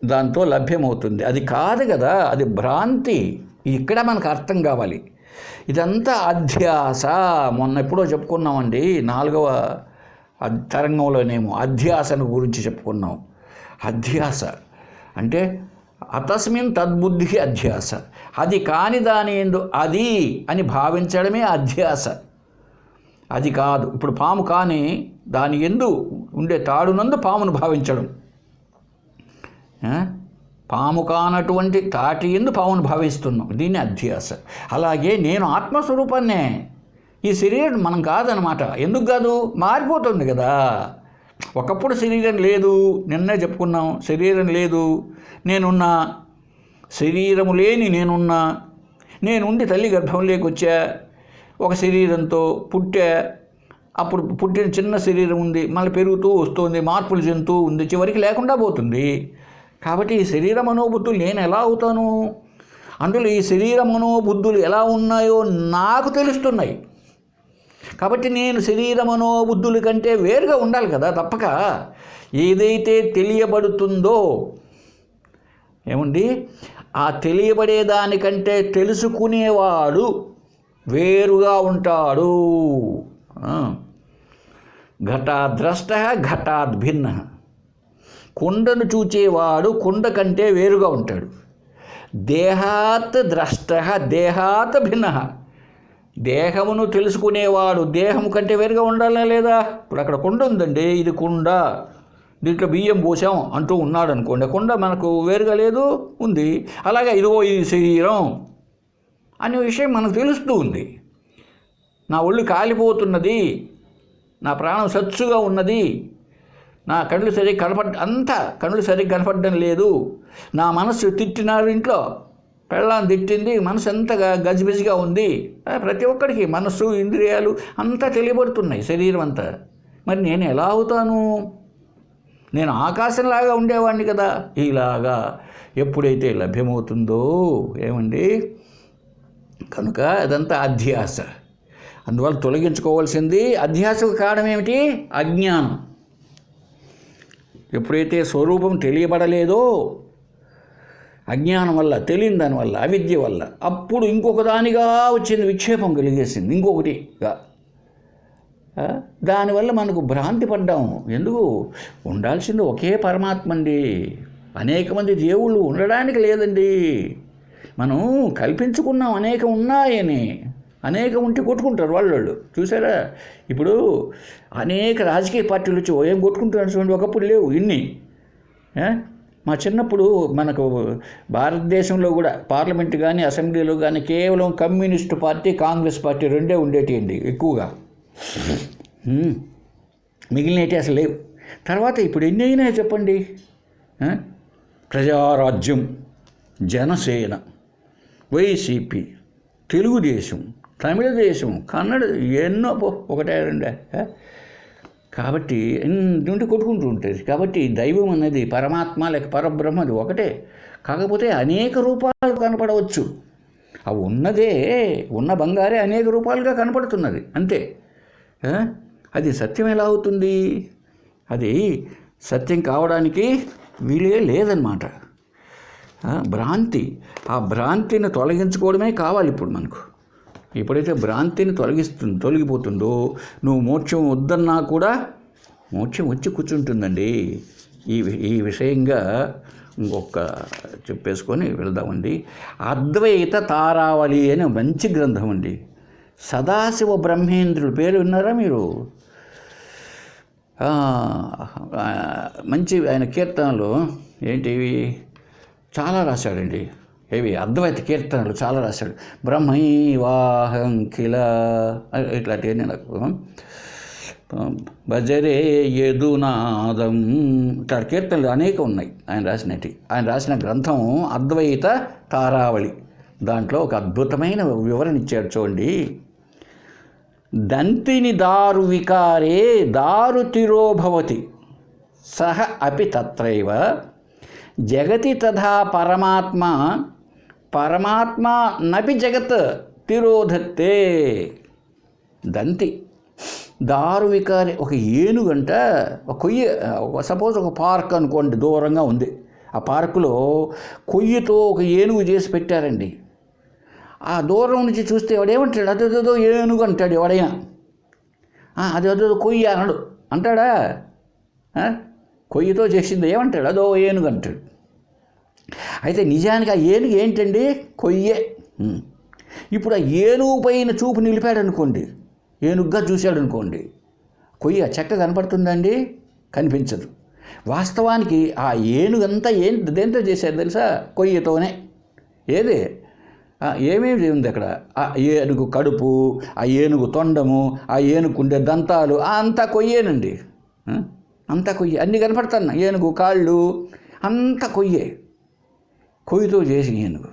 దాంతో లభ్యమవుతుంది. అది కాదు కదా, అది భ్రాంతి. ఇక్కడ మనకు అర్థం కావాలి. ఇదంతా అధ్యాస. మొన్న ఎప్పుడో చెప్పుకున్నామండి, 4వ తరంగంలోనేమో అధ్యాసను గురించి చెప్పుకున్నాం. అధ్యాస అంటే అతస్మిన్ తద్బుద్ధి అధ్యాస. అది కాని దాని ఎందు అది అని భావించడమే అధ్యాస. అది కాదు. ఇప్పుడు పాము కాని దాని ఎందు ఉండే తాడునందు పామును భావించడం, పాము కానటువంటి తాటి ఎందు పామును భావిస్తున్నాం, దీన్ని అధ్యాస. అలాగే నేను ఆత్మస్వరూపాన్నే, ఈ శరీరం మనం కాదనమాట. ఎందుకు కాదు, మారిపోతుంది కదా. ఒకప్పుడు శరీరం లేదు, నిన్నే చెప్పుకున్నాం, శరీరం లేదు, నేనున్నా. శరీరము లేని నేనున్నా. నేనుండి తల్లి గర్భంలోకి వచ్చా, ఒక శరీరంతో పుట్టా. అప్పుడు పుట్టిన చిన్న శరీరం ఉంది, మళ్ళీ పెరుగుతూ వస్తుంది, మార్పులు చెందుతూ ఉంది, చివరికి లేకుండా పోతుంది. కాబట్టి ఈ శరీర మనోబుద్ధులు నేను ఎలా అవుతాను? అందులో ఈ శరీర మనోబుద్ధులు ఎలా ఉన్నాయో నాకు తెలుస్తున్నాయి. కాబట్టి నేను శరీర మనోబుద్ధుల కంటే వేరుగా ఉండాలి కదా. తప్పక ఏదైతే తెలియబడుతుందో, ఏమండి, ఆ తెలియబడేదానికంటే తెలుసుకునేవాడు వేరుగా ఉంటాడు. ఘటాద్రష్ట ఘటాద్భిన్న. కుండను చూచేవాడు కుండ కంటే వేరుగా ఉంటాడు. దేహాత్ ద్రష్ట దేహాత్ భిన్న. దేహమును తెలుసుకునేవాడు దేహము కంటే వేరుగా ఉండాలా లేదా? ఇప్పుడు అక్కడ కుండ ఉందండి, ఇది కుండ, దీంట్లో బియ్యం పోసాం అంటూ ఉన్నాడు అనుకోండి, కుండ మనకు వేరుగా లేదు, ఉంది. అలాగే ఇదిగో ఇది శరీరం అనే విషయం మనకు తెలుస్తూ ఉంది. నా ఒళ్ళు కాలిపోతున్నది, నా ప్రాణం సచ్చుగా ఉన్నది, నా కళ్ళు సరిగ్గా కళ్ళు సరిగ్గా కనపడడం లేదు, నా మనస్సు తిట్టినారు, ఇంట్లో పెళ్ళాన్ని తిట్టింది, మనసు ఎంతగా గజిబిజిగా ఉంది. ప్రతి ఒక్కడికి మనస్సు ఇంద్రియాలు అంతా తెలియబడుతున్నాయి, శరీరం అంతా. మరి నేను ఎలా అవుతాను? నేను ఆకాశంలాగా ఉండేవాడిని కదా. ఇలాగా ఎప్పుడైతే లభ్యమవుతుందో, ఏమండి, కనుక అదంతా అధ్యాస. అందువల్ల తొలగించుకోవాల్సింది. అధ్యాసకు కారణం ఏమిటి? అజ్ఞానం. ఎప్పుడైతే స్వరూపం తెలియబడలేదో అజ్ఞానం వల్ల, తెలియని దానివల్ల, అవిద్య వల్ల, అప్పుడు ఇంకొక దానిగా వచ్చింది, విక్షేపం కలిగేసింది ఇంకొకటిగా. దానివల్ల మనకు భ్రాంతి పడ్డాము. ఎందుకు? ఉండాల్సింది ఒకే పరమాత్మ అండి, అనేక మంది దేవుళ్ళు ఉండడానికి లేదండి. మనం కల్పించుకున్నాం అనేకం ఉన్నాయని. అనేకం ఉంటే కొట్టుకుంటారు వాళ్ళు. చూసారా? ఇప్పుడు అనేక రాజకీయ పార్టీలు వచ్చి ఏం కొట్టుకుంటారు చూడండి. ఒకప్పుడు లేవు ఇన్ని. మా చిన్నప్పుడు మనకు భారతదేశంలో కూడా పార్లమెంటు కానీ అసెంబ్లీలో కానీ కేవలం కమ్యూనిస్టు పార్టీ, కాంగ్రెస్ పార్టీ రెండే ఉండేటివండి ఎక్కువగా. మిగిలినవి అసలు లేవు. తర్వాత ఇప్పుడు ఎన్ని అయినా చెప్పండి. ప్రజారాజ్యం, జనసేన, వైసీపీ, తెలుగుదేశం, తమిళదేశం, కన్నడ, ఎన్నో ఒకటే రెండే. కాబట్టి నుండి కొట్టుకుంటూ ఉంటుంది. కాబట్టి దైవం అన్నది పరమాత్మ లేక పరబ్రహ్మ అది ఒకటే. కాకపోతే అనేక రూపాలు కనపడవచ్చు. అవి ఉన్న బంగారే అనేక రూపాలుగా కనపడుతున్నది అంతే. అది సత్యం ఎలా అవుతుంది? అది సత్యం కావడానికి వీలే లేదన్నమాట. భ్రాంతి. ఆ భ్రాంతిని తొలగించుకోవడమే కావాలి ఇప్పుడు మనకు. ఎప్పుడైతే భ్రాంతిని తొలగిపోతుందో నువ్వు మోక్షం వద్దన్నా కూడా మోక్షం వచ్చి కూర్చుంటుందండి. ఈ విషయంగా ఇంకొక చెప్పేసుకొని వెళ్దామండి. అద్వైత తారావళి అనే మంచి గ్రంథం అండి. సదాశివ బ్రహ్మేంద్రుడు పేరు విన్నారా మీరు? మంచి ఆయన కీర్తనలు ఏంటివి చాలా రాశాడండి. ఏవి అద్వైత కీర్తనలు చాలా రాశాడు. బ్రహ్మైవాహం కిల ఇట్లాంటివన్నీ నాకు భజరే యదునాదం ఇట్లా కీర్తనలు అనేక ఉన్నాయి ఆయన రాసినవి. ఆయన రాసిన గ్రంథం అద్వైత తారావళి. దాంట్లో ఒక అద్భుతమైన వివరణ ఇచ్చాడు చూడండి. దంతిని దారు వికారే దారు తిరోభవతి సహ అపి తత్రైవ జగతి తథా పరమాత్మ నపి జగత్ తిరోధత్తే. దంతి దారు వికారి ఒక ఏనుగంట, ఒక కొయ్య, సపోజ్ ఒక పార్క్ అనుకోండి, దూరంగా ఉంది. ఆ పార్కులో కొయ్యతో ఒక ఏనుగు చేసి పెట్టారండి. ఆ దూరం నుంచి చూస్తే ఎవడేమంటాడు? అదేదో ఏనుగు అంటాడు ఎవడైనా. అదేదో కొయ్య అనడు అంటాడా? కొయ్యతో చేసింది ఏమంటాడు? అదో ఏనుగు అంటాడు. అయితే నిజానికి ఆ ఏనుగు ఏంటండి? కొయ్యే. ఇప్పుడు ఆ ఏనుగు పైన చూపు నిలిపాడు అనుకోండి, ఏనుగుగా చూశాడు అనుకోండి, కొయ్య చెక్క కనపడుతుందండి? కనిపించదు. వాస్తవానికి ఆ ఏనుగంతా దేంతో చేశారు తెలుసా? కొయ్యతోనే. ఏది ఏమేమి ఉంది అక్కడ? ఆ ఏనుగు కడుపు, ఆ ఏనుగు తొండము, ఆ ఏనుగుండే దంతాలు అంతా కొయ్యేనండి. అంతా కొయ్యే. అన్నీ కనపడుతున్నాయి. ఏనుగు కాళ్ళు అంతా కొయ్యే. కొయ్యతో చేసి ఏనుగు.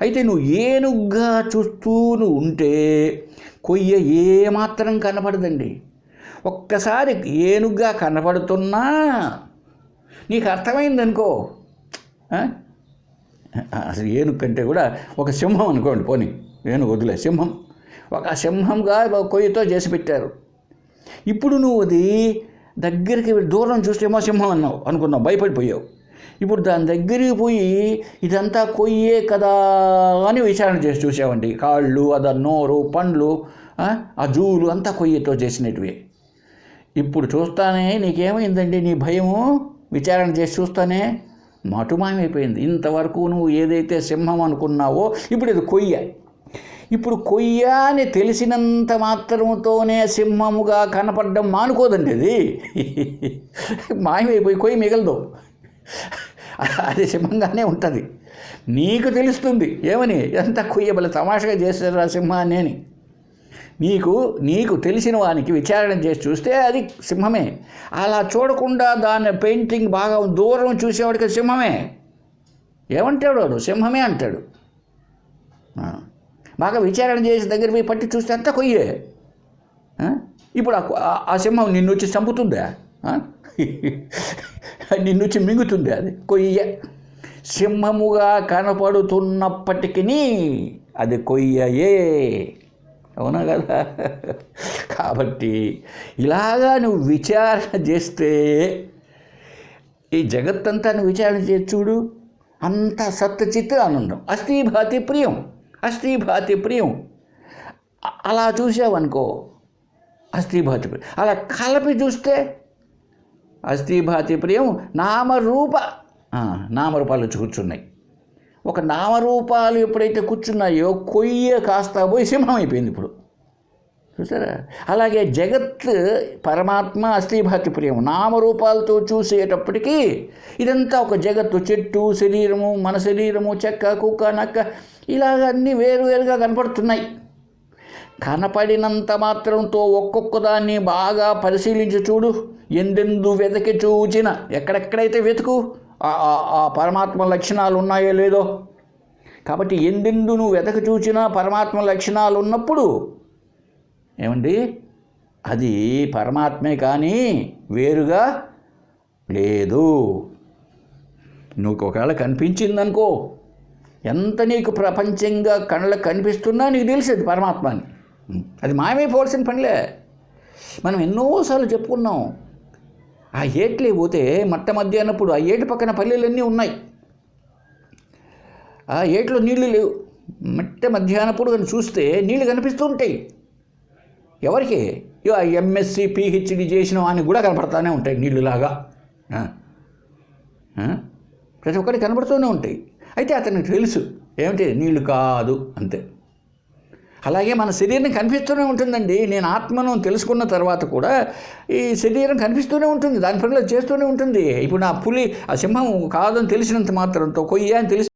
అయితే నువ్వు ఏనుగుగా చూస్తూ ఉంటే కొయ్య ఏమాత్రం కనపడదండి. ఒక్కసారి ఏనుగుగా కనపడుతున్నా నీకు అర్థమైందనుకో. అసలు ఏనుగు కంటే కూడా ఒక సింహం అనుకోండి, పోనీ ఏనుగు వదిలే, సింహం. ఒక సింహంగా కొయ్యతో చేసి పెట్టారు. ఇప్పుడు నువ్వు అది దగ్గరికి దూరం చూస్తేమో సింహం అనుకున్నావు, భయపడిపోయావు. ఇప్పుడు దాని దగ్గరికి పోయి ఇదంతా కొయ్యే కదా అని విచారణ చేసి చూసావండి. కాళ్ళు, అద నోరు, పండ్లు, ఆ జూలు అంతా కొయ్యతో చేసినట్టువే. ఇప్పుడు చూస్తానే నీకేమైందండి? నీ భయము విచారణ చేసి చూస్తానే మటుమాయమైపోయింది. ఇంతవరకు నువ్వు ఏదైతే సింహం అనుకున్నావో ఇప్పుడు ఇది కొయ్య. ఇప్పుడు కొయ్య అని తెలిసినంత మాత్రంతోనే సింహముగా కనపడడం మానుకోదండి. అది మాయమైపోయి కొయ్య మిగలదు, అది సింహంగానే ఉంటుంది. నీకు తెలుస్తుంది ఏమని, ఎంత కొయ్య బల తమాషగా చేశారు ఆ సింహాన్ని అని. నీకు తెలిసిన వానికి విచారణ చేసి చూస్తే అది సింహమే. అలా చూడకుండా దాని పెయింటింగ్ బాగా దూరం చూసేవాడికి సింహమే. ఏమంటాడు వాడు? సింహమే అంటాడు. బాగా విచారణ చేసి దగ్గర పోయి పట్టి చూస్తే అంతా కొయ్యే. ఇప్పుడు ఆ సింహం నిన్ను వచ్చి చంపుతుందా? నిన్ను వచ్చి మింగుతుందా? అది కొయ్య. సింహముగా కనపడుతున్నప్పటికీ అది కొయ్యయే. అవునా కదా? కాబట్టి ఇలాగా నువ్వు విచారణ చేస్తే ఈ జగత్తంతా విచారణ చేసి చూడు, అంత సత్చిత్ ఆనందం. అస్థిభాతి ప్రియం, అస్థిభాతి ప్రియం. అలా చూసావనుకో అస్థిభాతి ప్రియం. అలా కలిపి చూస్తే అస్థిభాతి ప్రియం నామరూపాలు కూర్చున్నాయి. ఒక నామరూపాలు ఎప్పుడైతే కూర్చున్నాయో కొయ్య కాస్త పోయి సింహం అయిపోయింది ఇప్పుడు. చూసారా? అలాగే జగత్ పరమాత్మ అస్థిభాతి ప్రియం నామరూపాలతో చూసేటప్పటికీ ఇదంతా ఒక జగత్తు, చెట్టు, శరీరము, మన శరీరము, చెక్క, కుక్క, నక్క, ఇలాగ అన్నీ వేరువేరుగా కనపడుతున్నాయి. కనపడినంత మాత్రంతో ఒక్కొక్క దాన్ని బాగా పరిశీలించి చూడు. ఎందెందు వెతకి చూచిన, ఎక్కడెక్కడైతే వెతుకు ఆ పరమాత్మ లక్షణాలు ఉన్నాయో లేదో. కాబట్టి ఎందెందు నువ్వు వెతకి చూచినా పరమాత్మ లక్షణాలు ఉన్నప్పుడు ఏమండి అది పరమాత్మే కానీ వేరుగా లేదు. నువ్వు ఒకవేళ కనిపించిందనుకో, ఎంత నీకు ప్రపంచంగా కళ్ళకు కనిపిస్తున్నా నీకు తెలిసేది పరమాత్మ అని. అది మాయమైపోవాల్సిన పనిలే. మనం ఎన్నోసార్లు చెప్పుకున్నాం. ఆ ఏట్లే పోతే మట్ట మధ్యాహ్నప్పుడు ఆ ఏటు పక్కన పల్లెలన్నీ ఉన్నాయి. ఆ ఏట్లో నీళ్లు లేవు. మట్ట మధ్యాహ్నప్పుడు కానీ చూస్తే నీళ్లు కనిపిస్తూ ఉంటాయి. ఎవరికి? ఎంఎస్సి పిహెచ్డి చేసిన వానికి కూడా కనపడతానే ఉంటాయి నీళ్ళులాగా. ప్రతి ఒక్కరికి కనపడుతూనే ఉంటాయి. అయితే అతనికి తెలుసు ఏమిటి నీళ్లు కాదు అంతే. అలాగే మన శరీరం కనిపిస్తూనే ఉంటుందండి. నేను ఆత్మను తెలుసుకున్న తర్వాత కూడా ఈ శరీరం కనిపిస్తూనే ఉంటుంది, దాని పనులు చేస్తూనే ఉంటుంది. ఇప్పుడు నా పులి, ఆ సింహం కాదని తెలిసినంత మాత్రంతో కొయ్య అని తెలిసి